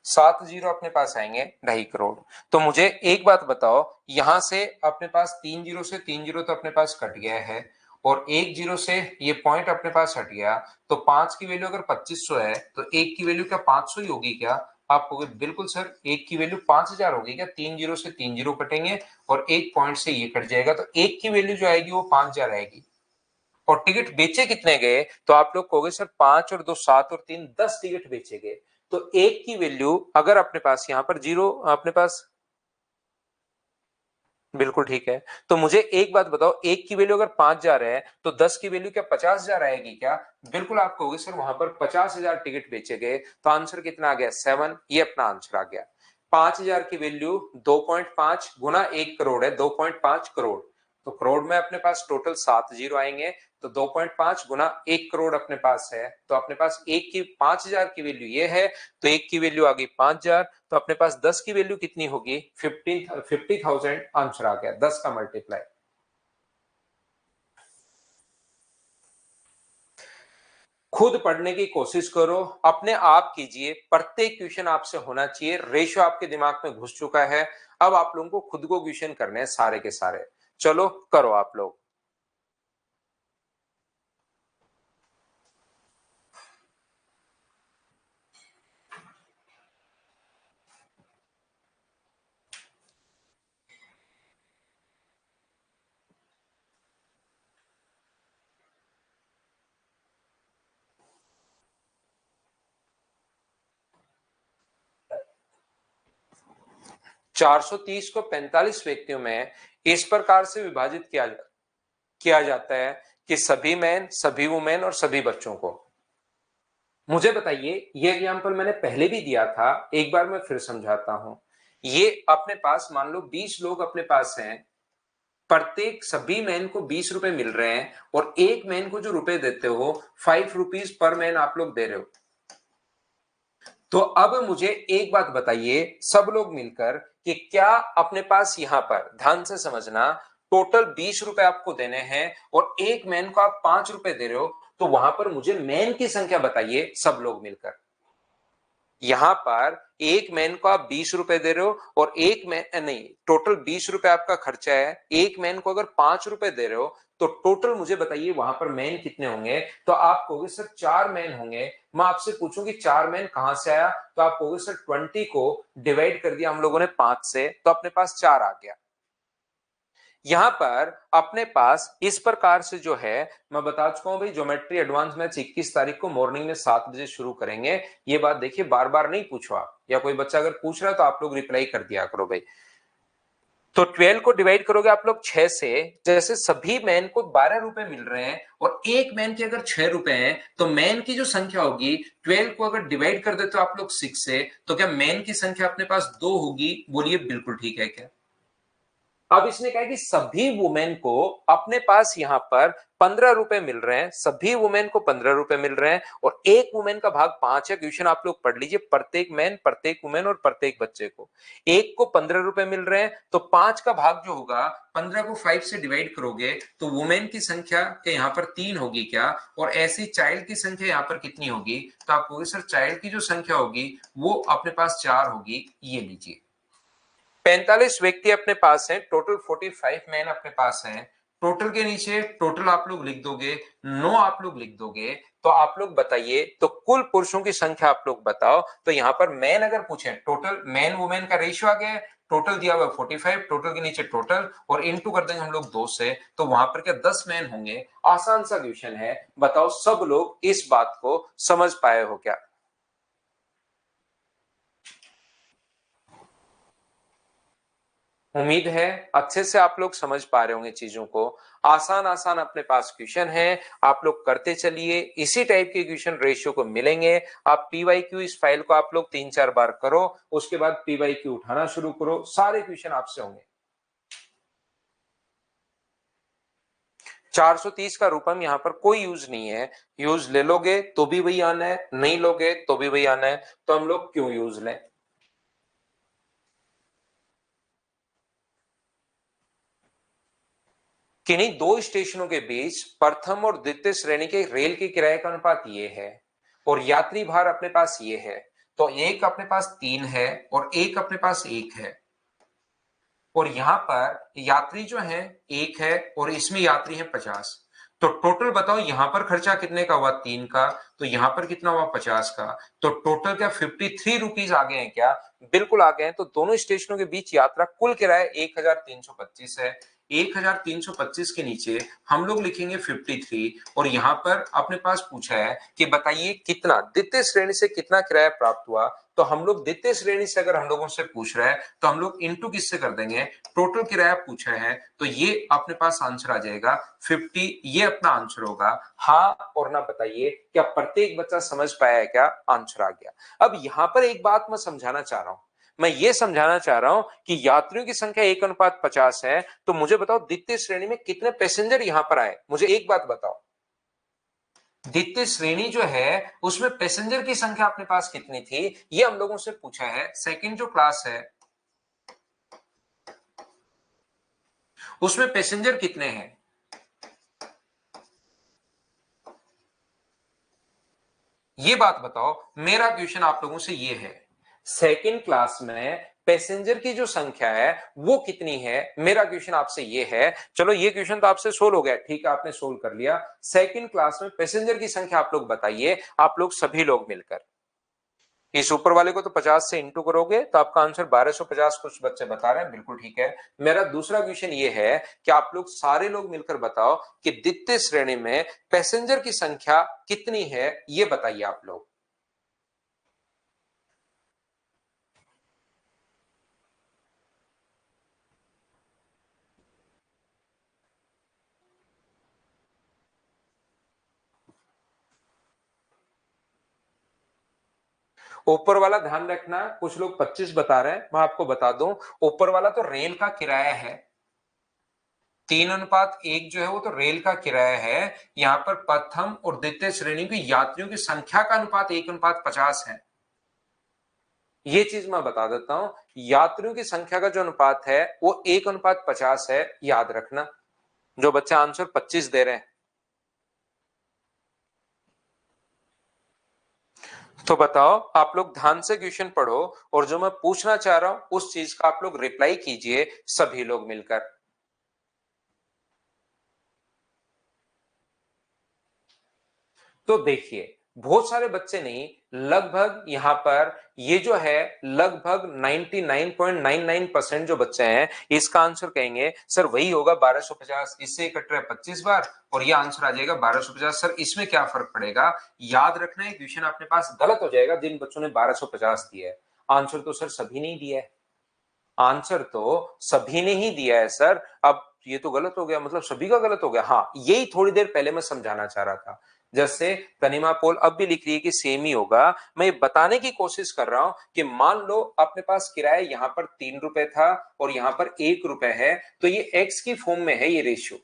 7 जीरो अपने पास आएंगे 2.5 करोड़। तो मुझे एक बात बताओ, यहां से अपने पास 3 जीरो से 3 जीरो तो अपने पास कट गया है, और 1 जीरो से ये पॉइंट अपने पास हट गया। तो 5 की वैल्यू अगर 2500 है तो 1 की वैल्यू क्या 500 ही होगी क्या? आप कहोगे बिल्कुल सर, 1 की वैल्यू 5000 होगी क्या? 3 जीरो से 3 जीरो कटेंगे और 1 पॉइंट से ये कट जाएगा, तो 1 की वैल्यू जो आएगी वो 5000 आएगी। और टिकट बेचे कितने गए? तो आप लोग कहोगे सर 5 और 2 7 और 3 10 टिकट बेचे गए। तो एक की वैल्यू अगर अपने पास यहां पर जीरो अपने पास, बिल्कुल ठीक है। तो मुझे एक बात बताओ, एक की वैल्यू अगर 5000 है तो 10 की वैल्यू क्या 50000 आएगी क्या? बिल्कुल। आप कहोगे सर वहां पर 50000 टिकट बेचे गए, तो आंसर कितना आ गया? 7। ये अपना आंसर आ गया। 5000 की वैल्यू 2.5 गुना 1 करोड़ है, 2.5 करोड़। तो करोड़ में अपने पास टोटल 7 जीरो आएंगे, तो 2.5 गुना 1 करोड़ अपने पास है, तो अपने पास 5,000 की वैल्यू ये है, तो 1 की वैल्यू आ गई 5,000, तो अपने पास 10 की वैल्यू कितनी होगी? 50,000 आंसर आ गया, 10 का मल्टीप्लाई। खुद पढ़ने की कोशिश करो, अपने आप कीजिए, प्रत्येक क्वेश्चन आपसे होना चाहिए, रेशो आपके दिमाग में घुस चुका है। अब आप लोगों को खुद को क्वेश्चन करने हैं सारे के सारे। चलो करो आप लोग। 430 को 45 व्यक्तियों में इस प्रकार से विभाजित किया जाता है कि सभी मैन, सभी वुमेन और सभी बच्चों को। मुझे बताइए, ये एग्जाम्पल मैंने पहले भी दिया था, एक बार मैं फिर समझाता हूं। ये अपने पास मान लो 20 लोग अपने पास हैं, प्रत्येक सभी मैन को 20 रुपए मिल रहे हैं, और एक मैन को जो रुपए देते हो 5 रुपीज पर मैन आप लोग दे रहे हो। तो अब मुझे एक बात बताइए सब लोग मिलकर, कि क्या अपने पास यहां पर ध्यान से समझना, टोटल 20 रुपए आपको देने हैं और एक मैन को आप 5 रुपए दे रहे हो, तो वहां पर मुझे मैन की संख्या बताइए सब लोग मिलकर। यहां पर एक मैन को आप 20 रुपए दे रहे हो और एक मैन नहीं, टोटल 20 रुपए आपका खर्चा है, एक मैन को अगर 5 रुपए दे रहे हो, तो टोटल मुझे बताइए वहां पर मैन कितने होंगे? तो आप कहोगे सर 4 मैन होंगे। मैं आपसे पूछूं कि 4 मैन कहां से आया, तो आप कहोगे सर 20 को डिवाइड कर दिया हम लोगों ने 5 से, तो अपने पास 4 आ गया। यहां पर अपने पास इस प्रकार से जो है, मैं बता चुका हूं भाई, ज्योमेट्री एडवांस मैथ्स 21 तारीख को मॉर्निंग में 7 बजे शुरू करेंगे। ये बात देखिए, बार बार नहीं पूछो आप, या कोई बच्चा अगर पूछ रहा है तो आप लोग रिप्लाई कर दिया करो भाई। तो 12 को डिवाइड करोगे आप लोग 6 से, जैसे सभी मैन को 12 रुपए मिल रहे हैं और एक मैन के अगर 6 रुपए हैं, तो मैन की जो संख्या होगी 12 को अगर डिवाइड कर देते हो आप लोग 6 से, तो क्या मैन की संख्या अपने पास 2 होगी? बोलिए बिल्कुल ठीक है क्या? अब इसने कहा कि सभी वुमेन को अपने पास यहां पर 15 रुपए मिल रहे हैं, सभी वुमेन को 15 रुपए मिल रहे हैं, और एक वुमेन का भाग 5 है। क्वेश्चन आप लोग पढ़ लीजिए, प्रत्येक मैन, प्रत्येक वुमेन और प्रत्येक बच्चे को एक को 15 रुपए मिल रहे हैं, तो 5 का भाग जो होगा, 15 को 5 से डिवाइड करोगे तो वुमेन की संख्या के यहाँ पर 3 होगी क्या, और ऐसी चाइल्ड की संख्या यहाँ पर कितनी होगी? तो आप कहोगे सर चाइल्ड की जो संख्या होगी वो अपने पास 4 होगी। ये लीजिए, 45 व्यक्ति अपने पास हैं, टोटल 45 मैन अपने पास हैं। टोटल के नीचे टोटल आप लोग लिख दोगे, 9 आप लोग लिख दोगे, तो आप लोग बताइए तो कुल पुरुषों की संख्या आप लोग बताओ। तो यहां पर मैन अगर पूछे, टोटल मैन वुमेन का रेशियो आ गया, टोटल दिया हुआ 45, टोटल के नीचे टोटल और इनटू कर देंगे हम लोग 2 से, तो वहां पर क्या 10 मैन होंगे। आसान सा क्वेश्चन है, बताओ सब लोग इस बात को समझ पाए हो क्या? उम्मीद है अच्छे से आप लोग समझ पा रहे होंगे चीजों को। आसान आसान अपने पास क्वेश्चन है, आप लोग करते चलिए, इसी टाइप के क्वेश्चन रेशियो को मिलेंगे। आप पीवाईक्यू इस फाइल को आप लोग 3-4 बार करो, उसके बाद पीवाईक्यू उठाना शुरू करो, सारे क्वेश्चन आपसे होंगे। 430 का रूपम यहाँ पर कोई यूज नहीं है, यूज ले लोगे तो भी वही आना है, नहीं लोगे तो भी वही आना है, तो हम लोग क्यों यूज लें? किन्हीं दो स्टेशनों के बीच प्रथम और द्वितीय श्रेणी के रेल के किराए का अनुपात ये है, और यात्री भार अपने पास ये है, तो एक अपने पास 3 है और एक अपने पास 1 है, और यहां पर यात्री जो है 1 है और इसमें यात्री है 50। तो टोटल बताओ यहां पर खर्चा कितने का हुआ? 3 का। तो यहां पर कितना हुआ? 50 का। तो टोटल क्या 53 रुपीज आ गए हैं क्या? बिल्कुल आ गए हैं। तो दोनों स्टेशनों के बीच यात्रा कुल किराया 1325 है। 1325 के नीचे हम लोग लिखेंगे 53, और यहां पर अपने पास पूछा है कि बताइए कितना द्वितीय श्रेणी से कितना किराया प्राप्त हुआ। तो हम लोग द्वितीय श्रेणी से अगर हम लोगों से पूछ रहा है तो हम लोग इनटू किससे कर देंगे? टोटल किराया पूछा है, तो ये अपने पास आंसर आ जाएगा 50। ये अपना आंसर होगा। हाँ और ना बताइए, क्या प्रत्येक बच्चा समझ पाया है क्या? आंसर आ गया। अब यहां पर एक बात मैं समझाना चाह रहा हूं, मैं ये समझाना चाह रहा हूं कि यात्रियों की संख्या 1:50 है, तो मुझे बताओ द्वितीय श्रेणी में कितने पैसेंजर यहां पर आए। मुझे एक बात बताओ, द्वितीय श्रेणी जो है उसमें पैसेंजर की संख्या अपने पास कितनी थी, ये हम लोगों से पूछा है। सेकंड जो क्लास है उसमें पैसेंजर कितने हैं, ये बात बताओ। मेरा क्वेश्चन आप लोगों से ये है, सेकंड क्लास में पैसेंजर की जो संख्या है वो कितनी है। मेरा क्वेश्चन आपसे ये है, चलो ये क्वेश्चन तो आपसे सोल्व हो गया, ठीक है, आपने सोल्व कर लिया। सेकंड क्लास में पैसेंजर की संख्या आप लोग बताइए, आप लोग सभी लोग मिलकर। इस ऊपर वाले को तो 50 से इंटू करोगे तो आपका आंसर 1250 कुछ बच्चे बता रहे हैं, बिल्कुल ठीक है। मेरा दूसरा क्वेश्चन ये है कि आप लोग सारे लोग मिलकर बताओ कि द्वितीय श्रेणी में पैसेंजर की संख्या कितनी है, ये बताइए आप लोग। ऊपर वाला ध्यान रखना, कुछ लोग 25 बता रहे हैं, मैं आपको बता दूं ऊपर वाला तो रेल का किराया है। 3:1 जो है वो तो रेल का किराया है। यहां पर प्रथम और द्वितीय श्रेणी की यात्रियों की संख्या का अनुपात 1:50 है। ये चीज मैं बता देता हूं, यात्रियों की संख्या का जो अनुपात है वो 1:50 है, याद रखना। जो बच्चे आंसर 25 दे रहे हैं, तो बताओ आप लोग ध्यान से क्वेश्चन पढ़ो और जो मैं पूछना चाह रहा हूं उस चीज का आप लोग रिप्लाई कीजिए सभी लोग मिलकर। तो देखिए, बहुत सारे बच्चे नहीं, लगभग यहां पर ये जो है लगभग 99.99% जो बच्चे हैं इसका आंसर कहेंगे सर वही होगा 1250। इससे कट रहा है 25 बार और ये आंसर आ जाएगा 1250। सर इसमें क्या फर्क पड़ेगा, याद रखना है क्वेश्चन अपने पास गलत हो जाएगा जिन बच्चों ने 1250 दिया है। आंसर तो सर सभी ने ही दिया है, आंसर तो सभी ने ही दिया है सर। अब ये तो गलत हो गया, मतलब सभी का गलत हो गया। हाँ, यही थोड़ी देर पहले मैं समझाना चाह रहा था। जैसे तनिमा पोल अब भी लिख रही है कि सेम ही होगा। मैं ये बताने की कोशिश कर रहा हूं कि मान लो अपने पास किराया यहां पर 3 रुपए था और यहां पर 1 रुपए है, तो ये एक्स की फॉर्म में है ये रेशियो।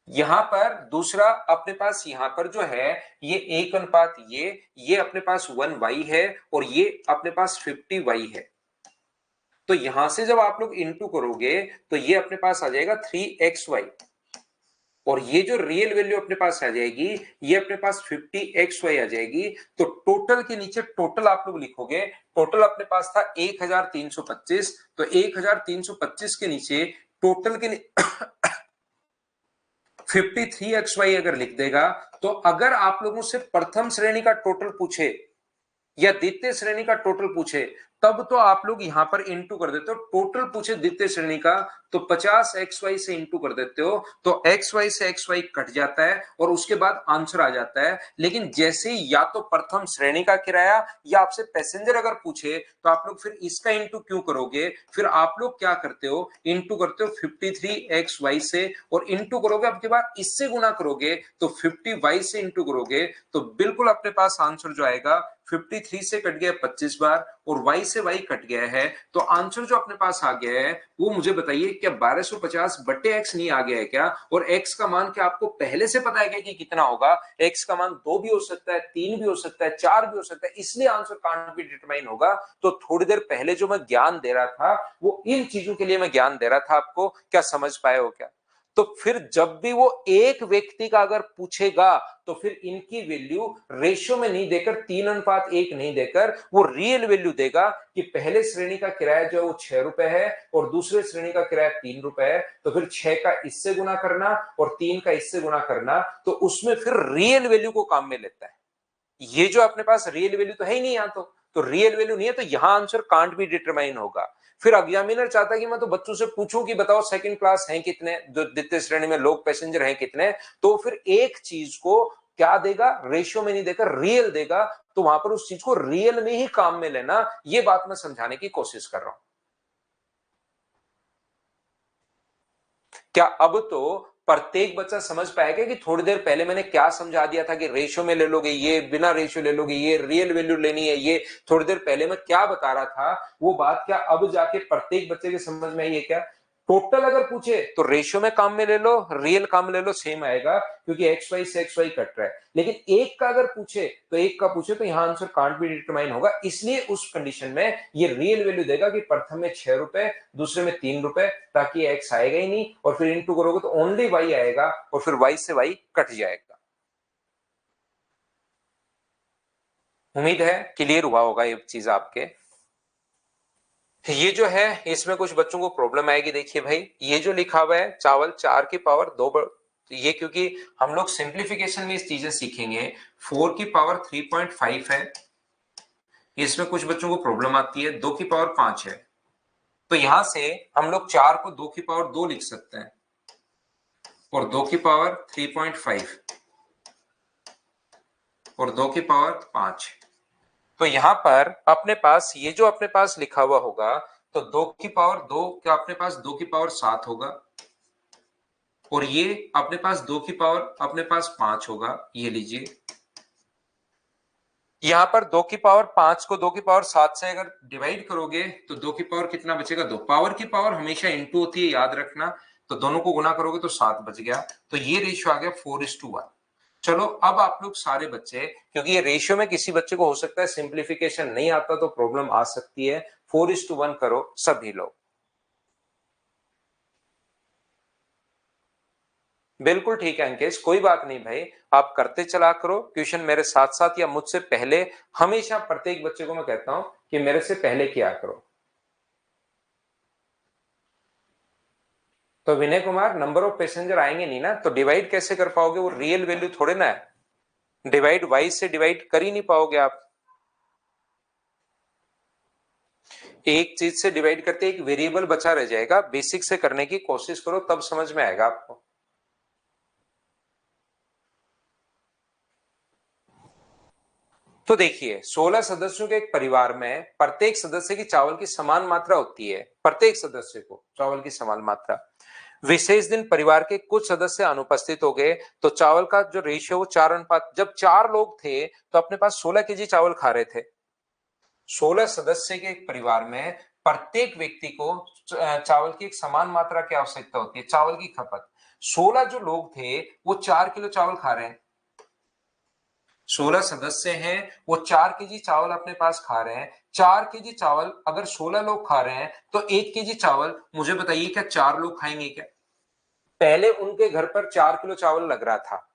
यहां पर दूसरा अपने पास यहां पर जो है ये 1 अनुपात ये अपने पास 1 y है और ये अपने पास 50 y है। तो यहां से जब आप लोग इंटू करोगे तो ये अपने पास आ जाएगा 3xy और ये जो रियल वैल्यू अपने पास आ जाएगी ये अपने पास 50xy आ जाएगी। तो टोटल के नीचे टोटल आप लोग लिखोगे, टोटल अपने पास था 1325, तो 1325 के नीचे टोटल के 53xy अगर लिख देगा तो अगर आप लोगों से प्रथम श्रेणी का टोटल पूछे या द्वितीय श्रेणी का टोटल पूछे तब तो आप लोग यहां पर इंटू कर देते हो। टोटल पूछे द्वितीय श्रेणी का तो 50xy से इंटू कर देते हो, तो xy से xy कट जाता है और उसके बाद आंसर आ जाता है। लेकिन जैसे ही या तो प्रथम श्रेणी का किराया या आपसे पैसेंजर अगर पूछे तो आप लोग फिर इसका इंटू क्यों करोगे, फिर आप लोग क्या करते हो, इंटू करते हो 53xy से और इंटू करोगे आपके बाद इससे गुना करोगे तो 50y से इंटू करोगे तो बिल्कुल अपने पास आंसर जो आएगा 53 से कट गया 25 बार और y से y कट गया है। तो आंसर जो अपने पास आ गया है वो मुझे बताइए क्या 1250 बटे x नहीं आ गया है क्या, और x का मान क्या आपको पहले से पता है क्या कि कितना होगा। x का मान 2 भी हो सकता है, 3 भी हो सकता है, 4 भी हो सकता है, इसलिए आंसर कांट बी डिटरमाइन होगा। तो थोड़ी देर पहले जो मैं ज्ञान दे रहा था वो इन चीजों के लिए मैं ज्ञान दे रहा था आपको, क्या समझ पाए हो क्या। तो फिर जब भी वो एक व्यक्ति का अगर पूछेगा तो फिर इनकी वैल्यू रेशियो में नहीं देकर 3:1 नहीं देकर वो रियल वैल्यू देगा कि पहले श्रेणी का किराया जो है वो 6 रुपए है और दूसरे श्रेणी का किराया 3 रुपए है। तो फिर 6 का इससे गुना करना और 3 का इससे गुना करना, तो उसमें फिर रियल वैल्यू को काम में लेता है। ये जो अपने पास रियल वैल्यू तो है ही नहीं यहां, तो रियल वैल्यू नहीं है, तो यहां आंसर कांट भी डिटरमाइन होगा। फिर एग्जामिनर चाहता है कि मैं तो बच्चों से पूछूं कि बताओ सेकंड क्लास हैं कितने, द्वितीय श्रेणी में लोग पैसेंजर हैं कितने, तो फिर एक चीज को क्या देगा, रेशियो में नहीं देकर रियल देगा। तो वहां पर उस चीज को रियल में ही काम में लेना, ये बात मैं समझाने की कोशिश कर रहा हूं। क्या अब तो प्रत्येक बच्चा समझ पाएगा कि थोड़ी देर पहले मैंने क्या समझा दिया था कि रेशियो में ले लोगे ये, बिना रेशियो ले लोगे ये, रियल वैल्यू लेनी है ये, थोड़ी देर पहले मैं क्या बता रहा था वो बात क्या अब जाके प्रत्येक बच्चे के समझ में आई है क्या? टोटल अगर पूछे तो रेशियो में काम में ले लो, रियल काम में ले लो, सेम आएगा क्योंकि एक्स वाई से एक्स वाई कट रहा है। लेकिन एक का अगर पूछे तो एक का पूछे तो यहां आंसर कांट बी डिटरमाइन होगा, इसलिए उस कंडीशन में ये रियल वैल्यू देगा कि प्रथम में 6 रुपए, दूसरे में 3 रुपए, ताकि एक्स आएगा ही नहीं और फिर इनटू करोगे तो ओनली वाई आएगा और फिर वाई से वाई कट जाएगा। उम्मीद है क्लियर हुआ होगा ये चीज आपके। ये जो है इसमें कुछ बच्चों को प्रॉब्लम आएगी। देखिए भाई ये जो लिखा हुआ है चावल 4 की पावर 2, तो ये क्योंकि हम लोग सिंप्लीफिकेशन में इस चीजें सीखेंगे, 4 की पावर 3.5 है, इसमें कुछ बच्चों को प्रॉब्लम आती है, 2 की पावर 5 है, तो यहां से हम लोग 4 को 2 की पावर 2 लिख सकते हैं और 2 की पावर 3.5 और 2 की पावर 5। तो यहां पर अपने पास ये जो अपने पास लिखा हुआ होगा तो 2 की पावर 2 क्या अपने पास 2 की पावर 7 होगा और ये अपने पास 2 की पावर अपने पास 5 होगा। ये लीजिए यहां पर 2 की पावर 5 को 2 की पावर 7 से अगर डिवाइड करोगे तो 2 की पावर कितना बचेगा? 2। पावर की पावर हमेशा इंटू होती है, याद रखना, तो दोनों को गुना करोगे तो 7 बच गया। तो ये रेशियो आ गया 4:1। चलो अब आप लोग सारे बच्चे, क्योंकि ये रेशियो में किसी बच्चे को हो सकता है सिंप्लीफिकेशन नहीं आता तो प्रॉब्लम आ सकती है, 4:1 करो सभी लोग। बिल्कुल ठीक है अंकेश, कोई बात नहीं भाई, आप करते चला करो क्वेश्चन मेरे साथ साथ या मुझसे पहले। हमेशा प्रत्येक बच्चे को मैं कहता हूं कि मेरे से पहले किया करो। तो Vinay Kumar number of passenger आएंगे नहीं ना, तो डिवाइड कैसे कर पाओगे? वो रियल वैल्यू थोड़े ना है, डिवाइड वाई से डिवाइड कर ही नहीं पाओगे आप। एक चीज से डिवाइड करते एक वेरिएबल बचा रह जाएगा, बेसिक से करने की कोशिश करो तब समझ में आएगा आपको। तो देखिए 16 सदस्यों के एक परिवार में प्रत्येक सदस्य की चावल की समान मात्रा होती है, प्रत्येक सदस्य को चावल की समान मात्रा। विशेष दिन परिवार के कुछ सदस्य अनुपस्थित हो गए तो चावल का जो रेशियो वो 4:5, जब 4 लोग थे तो अपने पास 16 केजी चावल खा रहे थे। 16 सदस्य के एक परिवार में प्रत्येक व्यक्ति को चावल की एक समान मात्रा की आवश्यकता होती है, चावल की खपत। 16 जो लोग थे वो 4 किलो चावल खा रहे हैं, 16 सदस्य हैं, वो 4 केजी चावल अपने पास खा रहे हैं। 4 केजी चावल अगर 16 लोग खा रहे हैं तो 1 केजी चावल मुझे बताइए क्या 4 लोग खाएंगे क्या? पहले उनके घर पर 4 किलो चावल लग रहा था,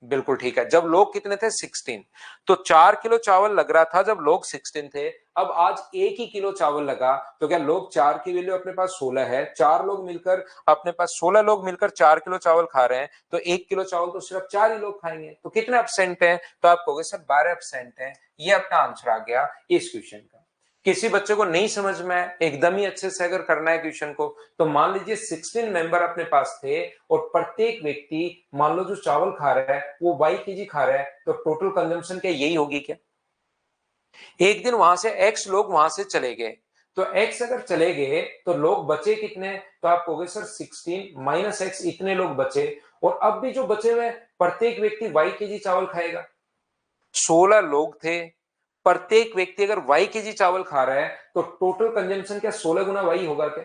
बिल्कुल ठीक है, जब लोग कितने थे 16, तो 4 किलो चावल लग रहा था जब लोग 16 थे। अब आज 1 ही किलो चावल लगा तो क्या लोग 4 की वैल्यू अपने पास 16 है, 4 लोग मिलकर अपने पास 16 लोग मिलकर 4 किलो चावल खा रहे हैं, तो 1 किलो चावल तो सिर्फ 4 ही लोग खाएंगे, तो कितने अपसेंट है? तो आप कहोगे सर 12 अपसेंट है। ये अपना आंसर आ गया इस क्वेश्चन का। किसी बच्चे को नहीं समझ में एकदम ही अच्छे से अगर करना है क्वेश्चन को, तो मान लीजिए 16 मेंबर अपने पास थे और प्रत्येक व्यक्ति मान लो जो चावल खा रहा है वो वाई केजी खा रहा है, तो टोटल कंजम्पशन क्या यही होगी क्या? एक दिन वहां से एक्स लोग वहां से चले गए, तो एक्स अगर चले गए तो लोग बचे कितने? तो आप कहोगे सर 16 माइनस एक्स, इतने लोग बचे। और अब भी जो बचे हुए प्रत्येक व्यक्ति वाई केजी चावल खाएगा। 16 लोग थे, प्रत्येक व्यक्ति अगर वाई केजी चावल खा रहा है तो टोटल कंजम्पशन क्या 16 गुना वाई होगा क्या?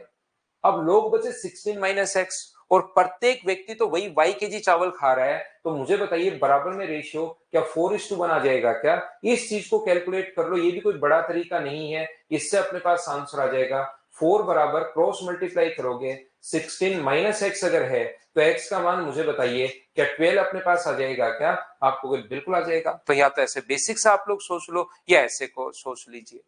अब लोग बचे 16 माइनस एक्स और प्रत्येक व्यक्ति तो वही वाई केजी चावल खा रहा है, तो मुझे बताइए बराबर में रेशियो क्या 4:1 आ जाएगा क्या? इस चीज को कैलकुलेट कर लो, ये भी कोई बड़ा तरीका नहीं है, इससे अपने पास आंसर आ जाएगा 4 बराबर क्रॉस मल्टीप्लाई करोगे 16 माइनस एक्स अगर है तो एक्स का मान मुझे बताइए क्या 12 अपने पास आ जाएगा क्या? आपको बिल्कुल आ जाएगा। तो या तो ऐसे बेसिक से आप लोग सोच लो या ऐसे को सोच लीजिए।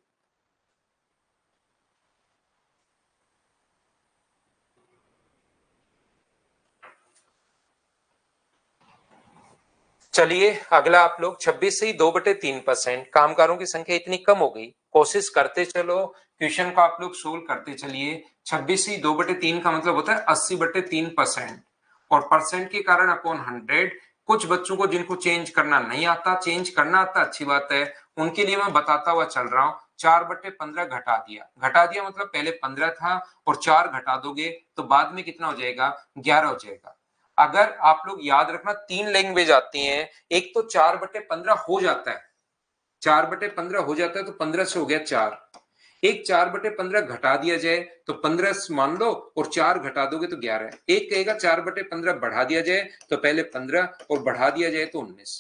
चलिए अगला आप लोग 26 से ही 2/3%, कामगारों की संख्या इतनी कम हो गई, कोशिश करते चलो क्वेश्चन को आप लोग सोल्व करते चलिए। 26 से 2/3 का मतलब होता है 80/3%, और परसेंट के कारण अपॉन 100। कुछ बच्चों को जिनको चेंज करना नहीं आता, चेंज करना आता अच्छी बात है, उनके लिए मैं बताता हुआ चल रहा हूं। 4/15 घटा दिया, घटा दिया मतलब पहले 15 था और 4 घटा दोगे तो बाद में कितना हो जाएगा? 11 हो जाएगा। अगर आप लोग याद रखना 3 लैंग्वेज आती हैं, एक तो 4/15 हो जाता है, 4/15 हो जाता है तो 15 से हो गया 4, एक 4/15 घटा दिया जाए तो 15 मान लो और 4 घटा दोगे तो 11, एक कहेगा 4/15 बढ़ा दिया जाए तो पहले 15 और बढ़ा दिया जाए तो 19।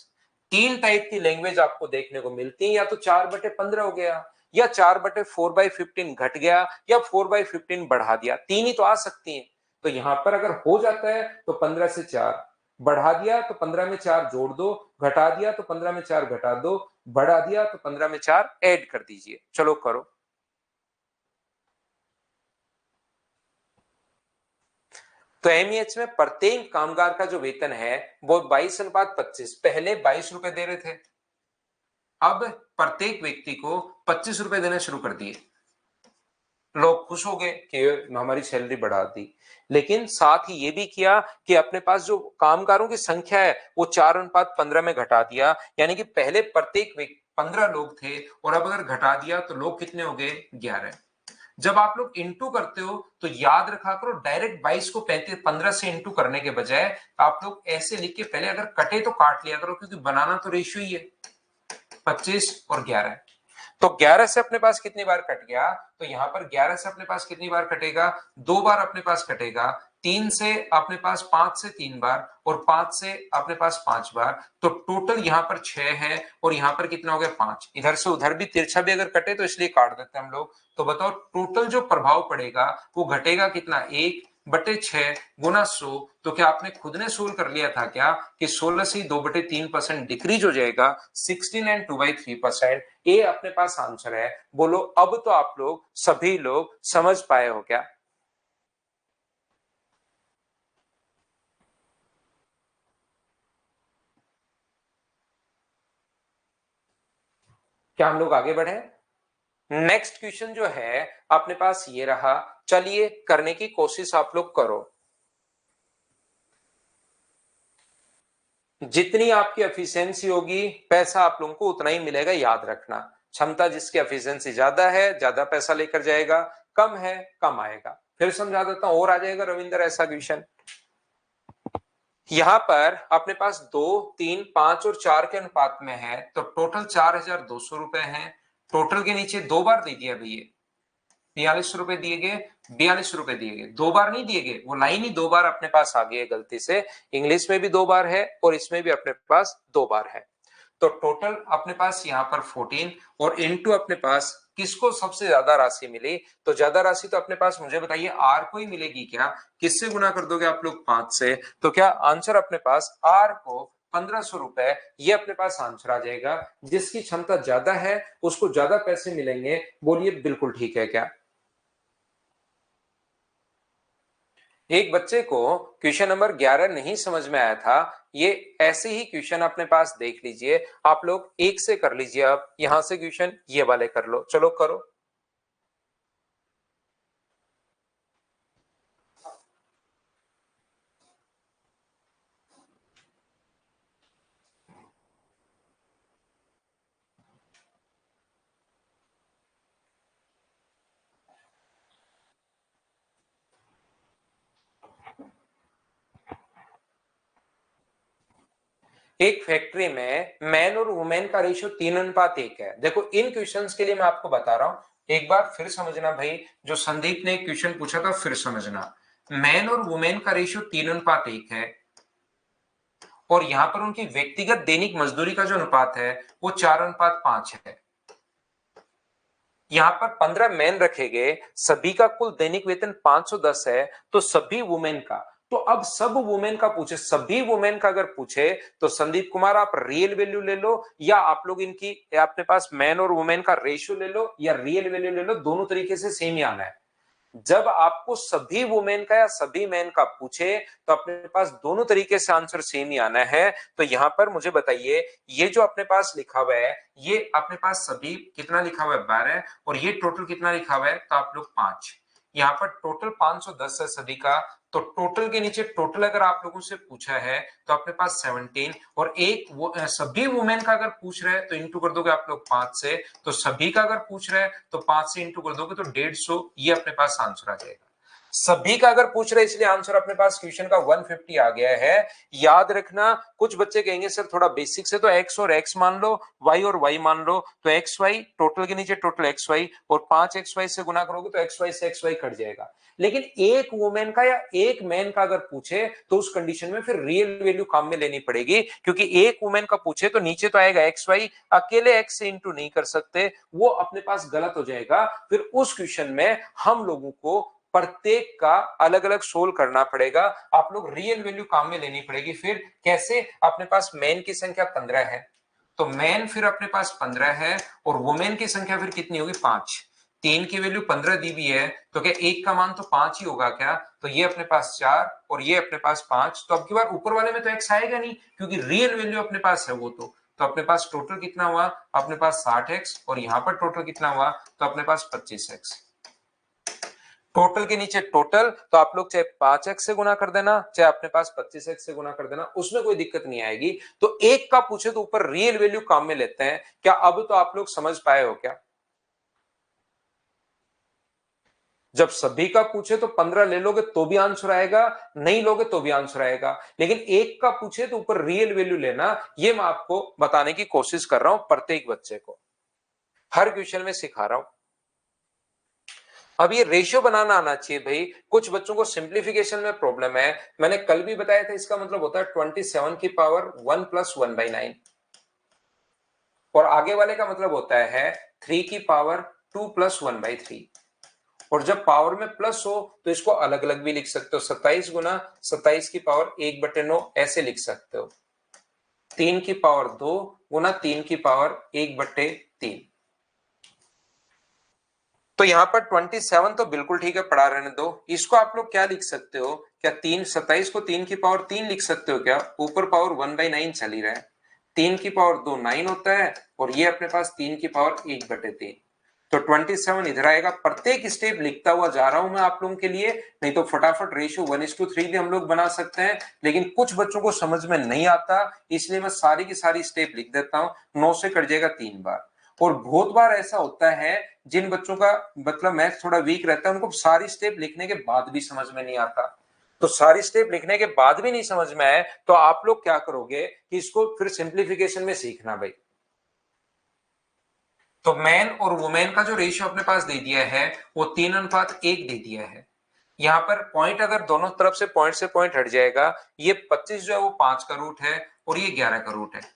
3 टाइप की लैंग्वेज आपको देखने को मिलती है, या तो 4/15 हो गया, या 4/4/15 घट गया, या 4/15 बढ़ा दिया, 3 ही तो आ सकती हैं। तो यहां पर अगर हो जाता है तो 15 से 4 बढ़ा दिया तो 15 में 4 जोड़ दो, घटा दिया तो 15 में 4 घटा दो, बढ़ा दिया तो 15 में 4 ऐड कर दीजिए। चलो करो। तो एमईएच में प्रत्येक कामगार का जो वेतन है वो 22/25, पहले 22 रुपए दे रहे थे, अब प्रत्येक व्यक्ति को 25 रुपए देने शुरू कर दिए। लोग खुश हो गए कि हमारी सैलरी बढ़ा दी, लेकिन साथ ही ये भी किया कि अपने पास जो कामगारों की संख्या है वो 4/15 में घटा दिया, यानी कि पहले प्रत्येक 15 लोग थे और अब अगर घटा दिया तो लोग कितने हो गए, 11। जब आप लोग इंटू करते हो तो याद रखा करो, डायरेक्ट 22 को 15 से इंटू करने के बजाय आप लोग ऐसे लिख के पहले अगर कटे तो काट लिया करो, क्योंकि बनाना तो रेशियो ही है, 25 और 11। तो 11 से अपने पास कितनी बार कट गया, तो यहां पर 11 से अपने पास कितनी बार कटेगा, 2 बार अपने पास कटेगा, 3 से अपने पास 5 से 3 बार, और 5 से अपने पास 5 बार, तो टोटल यहां पर 6 है, और यहां पर कितना हो गया 5, इधर से उधर भी तिरछा भी अगर कटे तो इसलिए काट देते हैं हम लोग। तो बताओ टोटल जो प्रभाव पड़ेगा वो घटेगा कितना, 1/6 गुना 100। तो क्या आपने खुद ने सोल्व कर लिया था क्या कि 16 से 2/3% डिक्रीज हो जाएगा, 16 एंड 2/3%, ये अपने पास आंसर है। बोलो अब तो आप लोग सभी लोग समझ पाए हो क्या। क्या हम लोग आगे बढ़े। नेक्स्ट क्वेश्चन जो है अपने पास ये रहा, चलिए करने की कोशिश आप लोग करो। जितनी आपकी एफिशिएंसी होगी पैसा आप लोगों को उतना ही मिलेगा, याद रखना। क्षमता जिसकी एफिशिएंसी ज्यादा है ज्यादा पैसा लेकर जाएगा, कम है कम आएगा। फिर समझा देता हूं और आ जाएगा रविंद्र ऐसा क्वेश्चन। यहां पर अपने पास 2, 3, 5 और 4 के अनुपात में है, तो टोटल 4,200 है। टोटल के नीचे 2 बार दे दिया भैया, 42 रुपए दिए गए, 42 रुपए दिए गए, 2 बार नहीं दिए गए, वो लाइन ही 2 बार अपने पास आ गई है गलती से। इंग्लिश में भी 2 बार है और इसमें भी अपने पास 2 बार है। तो टोटल अपने पास यहाँ पर 14 और इनटू अपने पास किसको सबसे ज्यादा राशि मिली, तो ज्यादा राशि तो अपने पास मुझे बताइए आर को ही मिलेगी क्या, किससे गुना कर दोगे आप लोग 5 से, तो क्या आंसर अपने पास आर को 1500 रुपए, ये अपने पास आंसर आ जाएगा। जिसकी क्षमता ज्यादा है उसको ज्यादा पैसे मिलेंगे, बोलिए बिल्कुल ठीक है क्या। एक बच्चे को क्वेश्चन नंबर 11 नहीं समझ में आया था, ये ऐसे ही क्वेश्चन अपने पास देख लीजिए, आप लोग एक से कर लीजिए, अब यहां से क्वेश्चन ये वाले कर लो, चलो करो। एक फैक्ट्री में मैन और वुमेन का रेशियो 3:1 है। देखो इन क्वेश्चंस के लिए मैं आपको बता रहा हूं, एक बार फिर समझना भाई, जो संदीप ने क्वेश्चन पूछा था फिर समझना। मैन और वुमेन का रेशियो 3:1 है, और यहां पर उनकी व्यक्तिगत दैनिक मजदूरी का जो अनुपात है वो 4:5 है। यहां पर 15 मैन रखे गए, सभी का कुल दैनिक वेतन 510 है, तो सभी वुमेन का, तो अब सब वुमेन का पूछे, सभी वुमेन का अगर पूछे तो संदीप कुमार आप रियल वैल्यू ले लो, या आप लोग इनकी अपने पास मैन और वुमेन का रेशियो ले लो, या रियल वैल्यू ले लो, दोनों तरीके से सेम ही आना है। जब आपको सभी वुमेन का या सभी मैन का पूछे तो अपने पास दोनों तरीके से आंसर सेम ही आना है। तो यहां पर मुझे बताइए, ये जो अपने पास लिखा हुआ है ये अपने पास सभी कितना लिखा हुआ है 12, और ये टोटल कितना लिखा हुआ है, तो आप लोग 5, यहाँ पर टोटल 510 है सभी का। तो टोटल के नीचे टोटल अगर आप लोगों से पूछा है तो अपने पास 17, और एक सभी वुमेन का अगर पूछ रहे हैं तो इंटू कर दोगे आप लोग 5 से, तो सभी का अगर पूछ रहे हैं तो 5 से इंटू कर दोगे तो 150, ये अपने पास आंसर आ जाएगा। सभी का अगर पूछ रहे इसलिए आंसर अपने पास क्वेश्चन का 150 आ गया है। याद रखना, कुछ बच्चे कहेंगे सर थोड़ा बेसिक से तो x और x मान लो, y और y मान लो, तो एक्स वाई टोटल के नीचे टोटल एक्स वाई और 5xy से गुना करोगे तो एक्स वाई से एक्स वाई कट जाएगा। लेकिन एक वुमेन का या एक मैन का अगर पूछे तो उस कंडीशन में फिर रियल वैल्यू काम में लेनी पड़ेगी, क्योंकि एक वुमेन का पूछे तो नीचे तो आएगा एक्स वाई, अकेले एक्स से इंटू नहीं कर सकते, वो अपने पास गलत हो जाएगा। फिर उस क्वेश्चन में हम लोगों को प्रत्येक का अलग अलग सोल्व करना पड़ेगा, आप लोग रियल वैल्यू काम में लेनी पड़ेगी। फिर कैसे? अपने पास मैन की संख्या 15 है, तो मैन फिर अपने पास 15 है और वुमेन की संख्या फिर कितनी होगी? 5। 3 की वैल्यू 15 दी हुई है, तो क्या एक का मान तो 5 ही होगा क्या? तो ये अपने पास 4 और ये अपने पास 5, तो अब की बार ऊपर वाले में तो एक्स आएगा नहीं क्योंकि रियल वैल्यू अपने पास है वो। तो अपने पास टोटल कितना हुआ? अपने पास 60x और यहां पर टोटल कितना हुआ? तो अपने पास 25x। टोटल के नीचे टोटल, तो आप लोग चाहे 5x से गुना कर देना, चाहे अपने पास 25x से गुना कर देना, उसमें कोई दिक्कत नहीं आएगी। तो एक का पूछे तो ऊपर रियल वैल्यू काम में लेते हैं। क्या अब तो आप लोग समझ पाए हो क्या? जब सभी का पूछे तो 15 ले लोगे तो भी आंसर आएगा, नहीं लोगे तो भी आंसर आएगा, लेकिन एक का पूछे तो ऊपर रियल वैल्यू लेना। ये मैं आपको बताने की कोशिश कर रहा हूं, प्रत्येक बच्चे को हर क्वेश्चन में सिखा रहा हूं। अब ये रेशियो बनाना आना चाहिए भाई। कुछ बच्चों को सिंप्लीफिकेशन में प्रॉब्लम है, मैंने कल भी बताया था, इसका मतलब होता है 27 की पावर 1 प्लस 1/9, और आगे वाले का मतलब होता है 3 की पावर 2 प्लस 1/3। और जब पावर में प्लस हो तो इसको अलग अलग भी लिख सकते हो, 27 गुना 27 की पावर 1/9 ऐसे लिख सकते हो। 3 की पावर 2 गुना 3 की पावर 1/3। तो यहां पर 27 तो बिल्कुल ठीक है, पढ़ा रहने दो। इसको आप लोग क्या लिख सकते हो? क्या 27 को 3 की पावर 3 लिख सकते हो क्या? ऊपर पावर 1/9 चली रहा है, 3 की पावर 2 9 होता है, और ये अपने पास 3 की पावर 1/3। तो 27 इधर आएगा। प्रत्येक स्टेप लिखता हुआ जा रहा हूं मैं आप लोगों के लिए, नहीं तो फटाफट रेशियो 1:3 भी हम लोग बना सकते हैं, लेकिन कुछ बच्चों को समझ में नहीं आता, इसलिए मैं सारी की सारी स्टेप लिख देता हूं। 9 से कट जाएगा 3 बार। और बहुत बार ऐसा होता है जिन बच्चों का मतलब मैथ्स थोड़ा वीक रहता है, उनको सारी स्टेप लिखने के बाद भी समझ में नहीं आता। तो सारी स्टेप लिखने के बाद भी नहीं समझ में आए तो आप लोग क्या करोगे कि इसको फिर सिंप्लीफिकेशन में सीखना भाई। तो मैन और वुमेन का जो रेशियो अपने पास दे दिया है वो 3:1 दे दिया है। यहां पर पॉइंट अगर दोनों तरफ से पॉइंट हट जाएगा, ये 25 जो है वो 5 का रूट है और ये 11 का रूट है।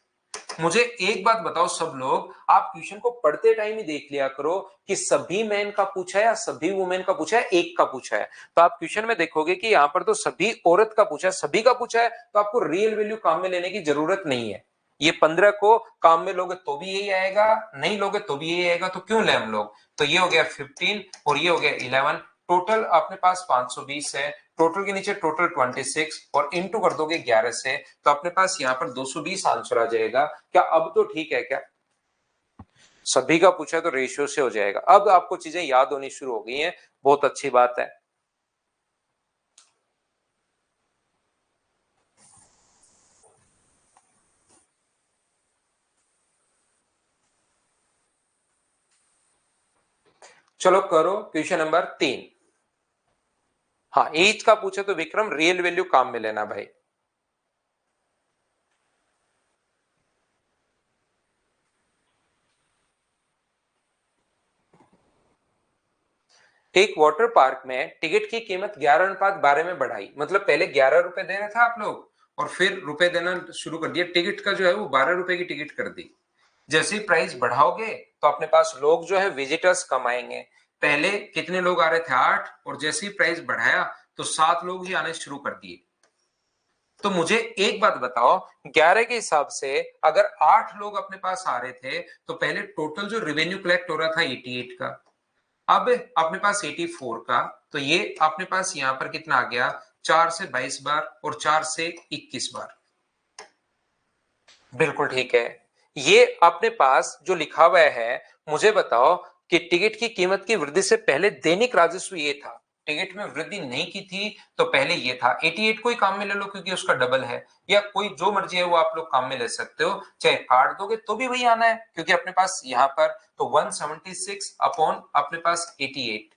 मुझे एक बात बताओ सब लोग, आप क्वेश्चन को पढ़ते टाइम ही देख लिया करो कि सभी मैन का पूछा है या सभी वुमेन का पूछा है, एक का पूछा है। तो आप क्वेश्चन में देखोगे कि यहां पर तो सभी औरत का पूछा है, सभी का पूछा है, तो आपको रियल वैल्यू काम में लेने की जरूरत नहीं है। ये 15 को काम में लोगे तो भी यही आएगा, नहीं लोगे तो भी यही आएगा, तो क्यों ले हम लोग? तो ये हो गया 15 और ये हो गया 11। टोटल अपने पास 520 है, टोटल के नीचे टोटल 26 और इंटू कर दोगे 11 से, तो अपने पास यहाँ पर 220 आंसर आ जाएगा। क्या अब तो ठीक है? क्या सभी का पूछा है तो रेशियो से हो जाएगा। अब आपको चीजें याद होनी शुरू हो गई हैं, बहुत अच्छी बात है। चलो करो क्वेश्चन नंबर 3। हाँ, एज का पूछे तो विक्रम रियल वैल्यू काम में लेना भाई। एक वाटर पार्क में टिकट की कीमत 11:12 में बढ़ाई, मतलब पहले 11 रुपए दे रहे थे आप लोग और फिर रुपए देना शुरू कर दिया, टिकट का जो है वो 12 रुपए की टिकट कर दी। जैसे ही प्राइस बढ़ाओगे तो अपने पास लोग जो है विजिटर्स कम आएंगे। पहले कितने लोग आ रहे थे? 8, और जैसे ही प्राइस बढ़ाया तो 7 लोग ही आने शुरू कर दिए। तो मुझे एक बात बताओ, 11 के हिसाब से अगर 8 लोग अपने पास आ रहे थे तो पहले टोटल जो रेवेन्यू कलेक्ट हो रहा था 88 का, अब अपने पास 84 का, तो ये अपने पास यहां पर कितना आ गया? 4 से 22 बार और 4 से 21 बार। बिल्कुल ठीक है। ये अपने पास जो लिखा हुआ है, मुझे बताओ कि टिकट की कीमत की वृद्धि से पहले दैनिक राजस्व ये था, टिकट में वृद्धि नहीं की थी तो पहले ये था। 88 को ही काम में ले लो क्योंकि उसका डबल है, या कोई जो मर्जी है वो आप लोग काम में ले सकते हो, चाहे काट दोगे तो भी वही आना है क्योंकि अपने पास यहाँ पर तो 176 अपॉन अपने पास 88,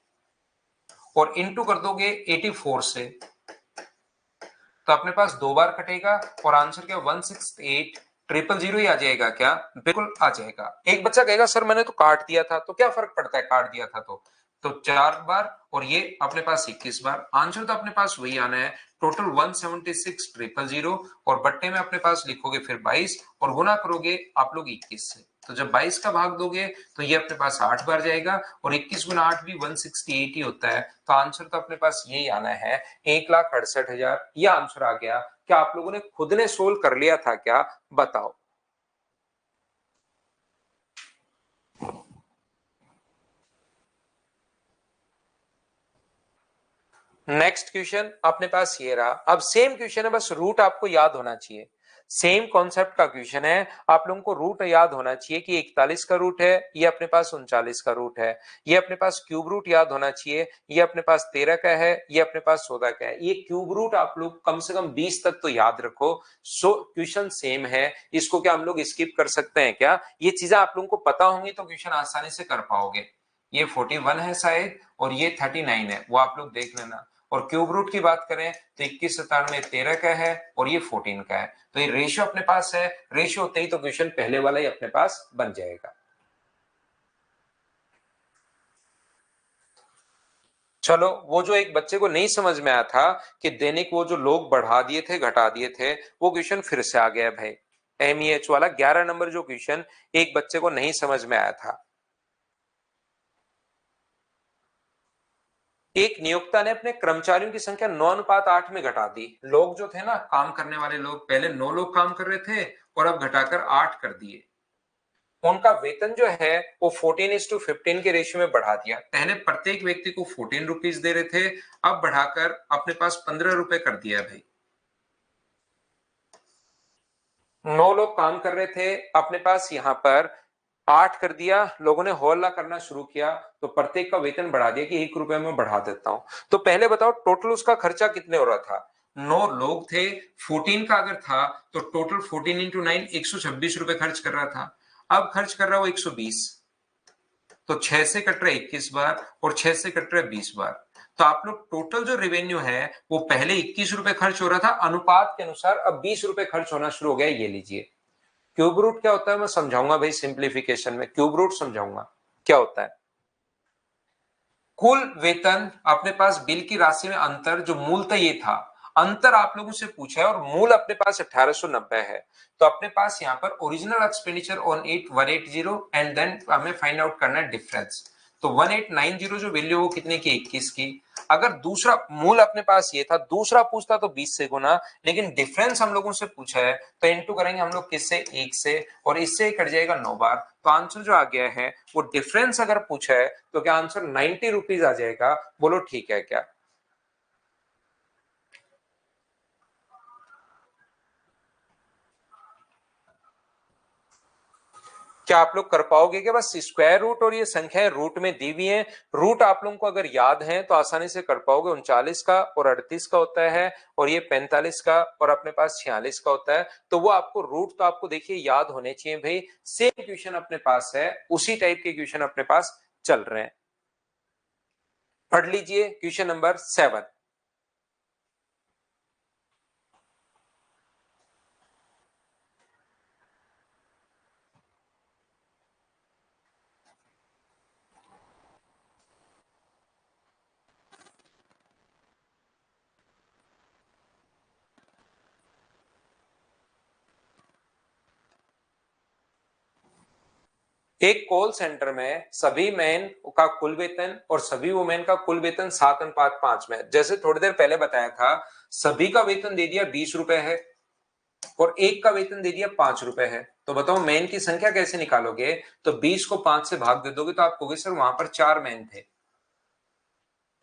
और इंटू कर दोगे 84 से, तो अपने पास 2 बार कटेगा और आंसर क्या 168,000 ही आ जाएगा क्या? बिल्कुल आ जाएगा। एक बच्चा कहेगा सर मैंने तो काट दिया था, तो क्या फर्क पड़ता है काट दिया था तो 4 बार और ये अपने पास 21 बार। आंसर तो अपने पास वही आना है, टोटल 176,000 और बट्टे में अपने पास लिखोगे फिर 22 और गुना करोगे आप लोग 21 से। तो जब 22 का भाग दोगे तो ये अपने पास 8 बार जाएगा और 21 गुना 8 भी 168 ही होता है। तो आंसर तो अपने पास यही आना है 1,68,000। ये आंसर आ गया। क्या आप लोगों ने खुद ने सोल्व कर लिया था क्या? बताओ। नेक्स्ट क्वेश्चन अपने पास ये रहा। अब सेम क्वेश्चन है, बस रूट आपको याद होना चाहिए। सेम कॉन्सेप्ट का क्वेश्चन है, आप लोगों को रूट याद होना चाहिए कि 41 का रूट है, ये अपने पास 39 का रूट है, ये अपने पास क्यूब रूट याद होना चाहिए, ये अपने पास 13 का है, ये अपने पास 14 का है। ये क्यूब रूट आप लोग कम से कम 20 तक तो याद रखो। सो क्वेश्चन सेम है, इसको क्या हम लोग स्किप कर सकते हैं क्या? ये चीजें आप लोगों को पता होंगी तो क्वेश्चन आसानी से कर पाओगे। ये 41 है शायद और ये 39 है, वो आप लोग देख लेना। और क्यूब रूट की बात करें तो 21 97 13 का है और ये 14 का है। तो ये रेशियो अपने पास है, रेशियो होते ही तो क्वेश्चन पहले वाला ही अपने पास बन जाएगा। चलो, वो जो एक बच्चे को नहीं समझ में आया था कि दैनिक वो जो लोग बढ़ा दिए थे घटा दिए थे, वो क्वेश्चन फिर से आ गया भाई। एमईएच वाला 11 नंबर जो क्वेश्चन एक बच्चे को नहीं समझ में आया था। एक नियोक्ता ने अपने कर्मचारियों की संख्या 9:8 में घटा दी। लोग जो थे ना, काम करने वाले लोग, पहले 9 लोग काम कर रहे थे और अब घटाकर 8 कर दिए। उनका वेतन जो है वो 14:15 के रेशियो में बढ़ा दिया। पहले प्रत्येक व्यक्ति को 14 रुपीज दे रहे थे, अब बढ़ाकर अपने पास 15 रुपए कर दिया है भाई। 9 लोग काम कर रहे थे, अपने पास यहाँ पर 8 कर दिया। लोगों ने हौला करना शुरू किया तो प्रत्येक का वेतन बढ़ा दिया कि 1 रुपए में बढ़ा देता हूं। तो पहले बताओ टोटल उसका खर्चा कितने हो रहा था? 9 लोग थे, 14 का अगर था तो टोटल 14 इंटू 9 126 रुपए खर्च कर रहा था। अब खर्च कर रहा हो 120, तो 6 से कट रहा है 21 बार और 6 से कट रहा है 20 बार। तो आप लोग टोटल जो रेवेन्यू है वो पहले 21 रुपए खर्च हो रहा था अनुपात के अनुसार, अब 20 रुपए खर्च होना शुरू हो गया। ये लीजिए। क्यूब रूट क्या होता है मैं समझाऊंगा भाई, सिंप्लीफिकेशन में क्यूब रूट समझाऊंगा क्या होता है। कुल वेतन अपने पास बिल की राशि में अंतर, जो मूलतः ये था, अंतर आप लोगों से पूछा है और मूल अपने पास 1890 है। तो अपने पास यहाँ पर original expenditure on 180 and then हमें फाइंड आउट करना है डिफरेंस। तो 1890 जो वैल्यू वो कितने की? 21 की। अगर दूसरा मूल अपने पास ये था, दूसरा पूछता तो 20 से गुना, लेकिन डिफरेंस हम लोगों से पूछा है तो इंटू करेंगे हम लोग किससे? 1 से, और इससे कट जाएगा 9 बार। तो आंसर जो आ गया है वो डिफरेंस अगर पूछा है तो क्या आंसर 90 रुपीज आ जाएगा? बोलो ठीक है क्या? क्या आप लोग कर पाओगे क्या? बस स्क्वायर रूट और ये संख्याएं रूट में दी हुई हैं, रूट आप लोगों को अगर याद है तो आसानी से कर पाओगे। 39 का और 38 का होता है और ये 45 का और अपने पास 46 का होता है। तो वो आपको रूट तो आपको देखिए याद होने चाहिए भाई। सेम क्वेश्चन अपने पास है, उसी टाइप के क्वेश्चन अपने पास चल रहे हैं। पढ़ लीजिए क्वेश्चन नंबर 7। एक कॉल सेंटर में सभी मैन का कुल वेतन और सभी वुमेन का कुल वेतन 7:5 में। जैसे थोड़ी देर पहले बताया था, सभी का वेतन दे दिया 20 रुपए है और एक का वेतन दे दिया 5 रुपए है। तो बताओ मैन की संख्या कैसे निकालोगे? तो 20 को 5 से भाग दे दोगे तो आप कहोगे सर वहां पर 4 मैन थे।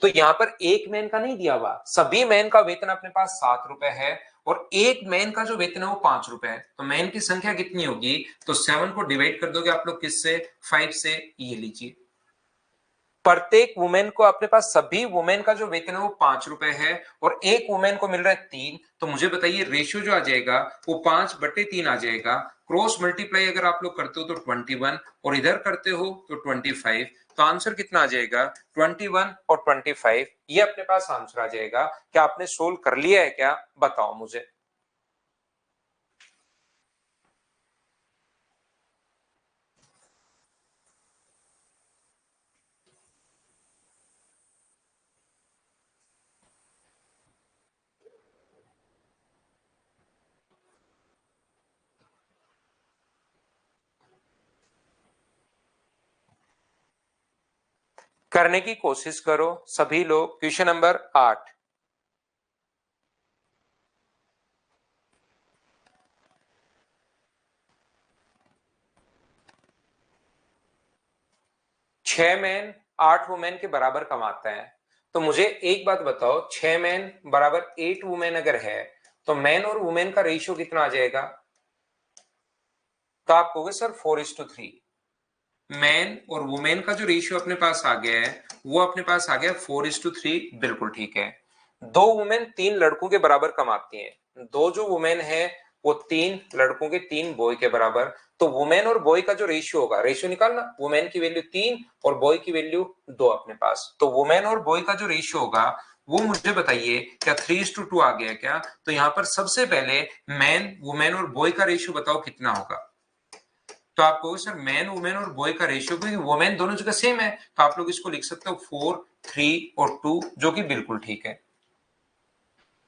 तो यहां पर एक मैन का नहीं दिया हुआ, सभी मैन का वेतन अपने पास 7 रुपए है और एक मैन का जो वेतन है वो 5 रुपए है। तो मैन की संख्या कितनी होगी? तो 7 को डिवाइड कर दोगे आप लोग किससे? 5 से। ये लीजिए। प्रत्येक वुमेन को अपने पास सभी वुमेन का जो वेतन है वो 5 रुपए है और एक वुमेन को मिल रहा है 3, तो मुझे बताइए रेशियो जो आ जाएगा वो 5/3 आ जाएगा। क्रॉस मल्टीप्लाई अगर आप लोग करते हो तो 21 और इधर करते हो तो 25, तो आंसर कितना आ जाएगा 21 और 25, ये अपने पास आंसर आ जाएगा। क्या आपने सोल्व कर लिया है क्या, बताओ मुझे। करने की कोशिश करो सभी लोग। Question number 8। 6 मैन 8 वुमेन के बराबर कमाते हैं, तो मुझे एक बात बताओ, 6 मैन बराबर 8 वुमेन अगर है तो मैन और वुमेन का रेशियो कितना आ जाएगा। तो आप कहोगे सर 4:3। मैन और वुमेन का जो रेशियो अपने पास आ गया है वो अपने पास आ गया 4:3, बिल्कुल ठीक है। 2 वुमेन 3 लड़कों के बराबर कमाती हैं, दो जो वुमेन है वो 3 लड़कों के 3 बॉय के बराबर। तो वुमेन और बॉय का जो रेशियो होगा, रेशियो निकालना, वुमेन की वैल्यू 3 और बॉय की वैल्यू 2 अपने पास। तो वुमेन और बॉय का जो रेशियो होगा वो मुझे बताइए क्या 3:2 आ गया क्या। तो यहां पर सबसे पहले मैन वुमेन और बॉय का रेशियो बताओ कितना होगा। तो आप कहोगे सर मैन वुमेन और बॉय का रेशियो, क्योंकि वुमेन दोनों जगह सेम है, तो आप लोग इसको लिख सकते हो 4, 3 और 2, जो कि बिल्कुल ठीक है।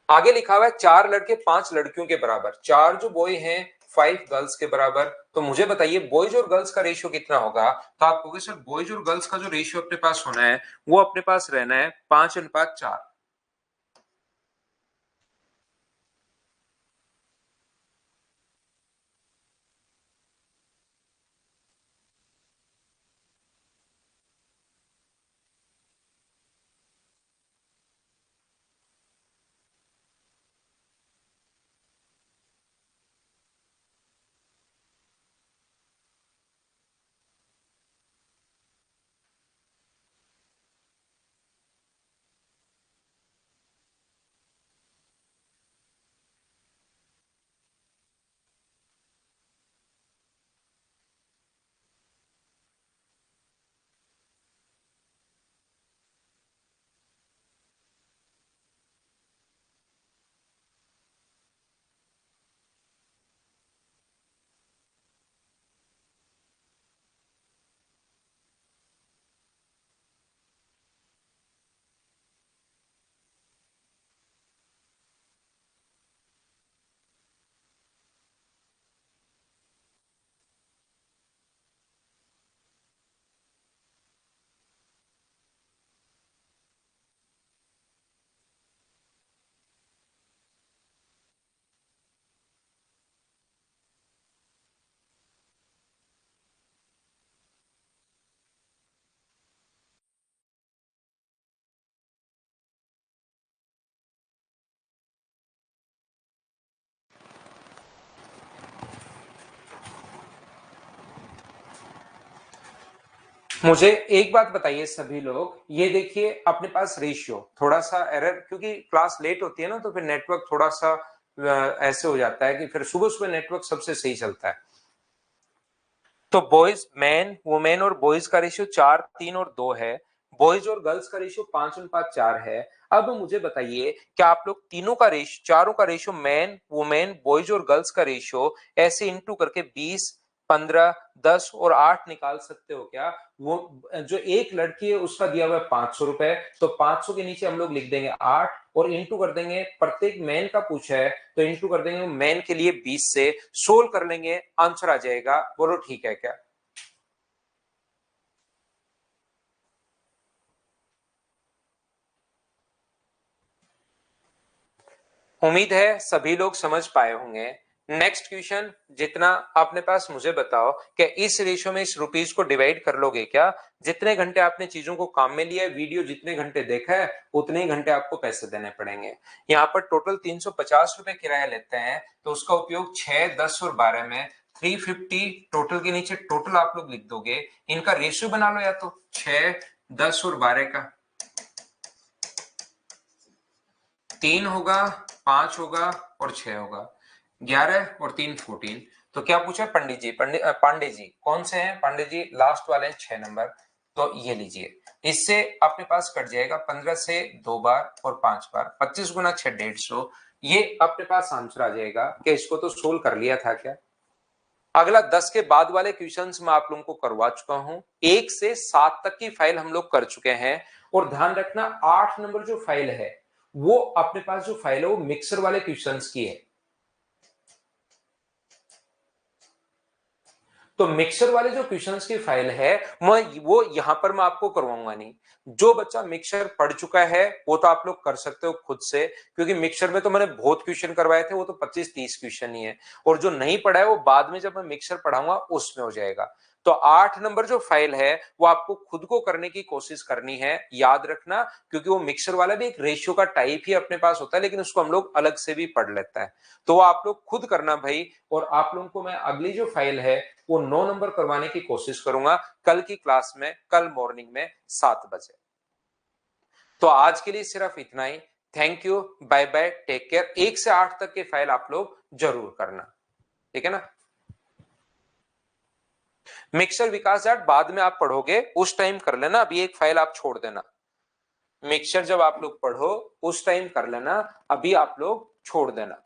आगे लिखा हुआ है 4 लड़के 5 लड़कियों के बराबर, 4 जो बॉय हैं 5 गर्ल्स के बराबर। तो मुझे बताइए बॉयज और गर्ल्स का रेशियो कितना होगा। तो आप कहोगे सर बॉयज और गर्ल्स का जो रेशियो अपने पास होना है वो अपने पास रहना है 5:4। मुझे एक बात बताइए सभी लोग, ये देखिए अपने पास रेशियो थोड़ा सा एरर, क्योंकि क्लास लेट होती है ना तो फिर नेटवर्क थोड़ा सा ऐसे हो जाता है कि फिर सुबह सुबह नेटवर्क सबसे सही चलता है। तो बॉयज मैन वुमेन और बॉयज का रेशियो 4, 3 और 2 है। बॉयज और गर्ल्स का रेशियो 5:4 है। अब मुझे बताइए क्या आप लोग तीनों का रेशियो, चारों का रेशियो, मैन वुमेन बॉयज और गर्ल्स का रेशियो ऐसे इंटू करके 20, 15, 10 और 8 निकाल सकते हो क्या। वो जो एक लड़की है उसका दिया हुआ है 500 रुपए, तो 500 के नीचे हम लोग लिख देंगे 8 और इंटू कर देंगे, प्रत्येक मैन का पूछा है तो इंटू कर देंगे मैन के लिए 20 से, सोल्व कर लेंगे, आंसर आ जाएगा। बोलो ठीक है क्या। उम्मीद है सभी लोग समझ पाए होंगे। नेक्स्ट क्वेश्चन, जितना अपने पास मुझे बताओ कि इस रेशियो में इस रुपीस को डिवाइड कर लोगे क्या। जितने घंटे आपने चीजों को काम में लिया है, वीडियो जितने घंटे देखा है उतने ही घंटे आपको पैसे देने पड़ेंगे। यहाँ पर टोटल 350 रुपए किराया लेते हैं, तो उसका उपयोग 6, 10 और 12 में 350 टोटल के नीचे टोटल आप लोग लिख दोगे। इनका रेशियो बना लो, या तो 6, 10 और 12 का 3 होगा, 5 होगा और 6 होगा, 11 और 3 14। तो क्या पूछा पंडित जी, पांडे जी कौन से हैं? पांडे जी लास्ट वाले हैं 6 नंबर। तो ये लीजिए, इससे अपने पास कट जाएगा 15 से 2 बार और 5 बार, 25 गुना 6 150। ये अपने पास आंसर आ जाएगा कि इसको तो सोल्व कर लिया था क्या। अगला 10 के बाद वाले क्वेश्चंस मैं आप लोगों को करवा चुका हूं, 1 से 7 तक की फाइल हम लोग कर चुके हैं। और ध्यान रखना 8 नंबर जो फाइल है वो अपने पास जो फाइल है वो मिक्सर वाले क्वेश्चंस की है। तो मिक्सर वाले जो क्वेश्चंस की फाइल है वो यहां पर मैं आपको करवाऊंगा नहीं। जो बच्चा मिक्सर पढ़ चुका है वो तो आप लोग कर सकते हो खुद से, क्योंकि मिक्सर में तो मैंने बहुत क्वेश्चन करवाए थे, वो तो 25-30 क्वेश्चन ही है। और जो नहीं पढ़ा है वो बाद में जब मैं मिक्सर पढ़ाऊंगा उसमें हो जाएगा। तो 8 नंबर जो फाइल है वो आपको खुद को करने की कोशिश करनी है, याद रखना, क्योंकि वो मिक्सर वाला भी एक रेशियो का टाइप ही अपने पास होता है, लेकिन उसको हम लोग अलग से भी पढ़ लेता है। तो वो आप लोग खुद करना भाई। और आप लोगों को मैं अगली जो फाइल है वो 9 नंबर करवाने की कोशिश करूंगा कल की क्लास में, कल मॉर्निंग में 7 बजे। तो आज के लिए सिर्फ इतना ही। Thank you, bye bye, take care. 1 से 8 तक की फाइल आप लोग जरूर करना, ठीक है ना। मिक्सर विकास जाट बाद में आप पढ़ोगे उस टाइम कर लेना, अभी एक फाइल आप छोड़ देना। मिक्सर जब आप लोग पढ़ो उस टाइम कर लेना, अभी आप लोग छोड़ देना।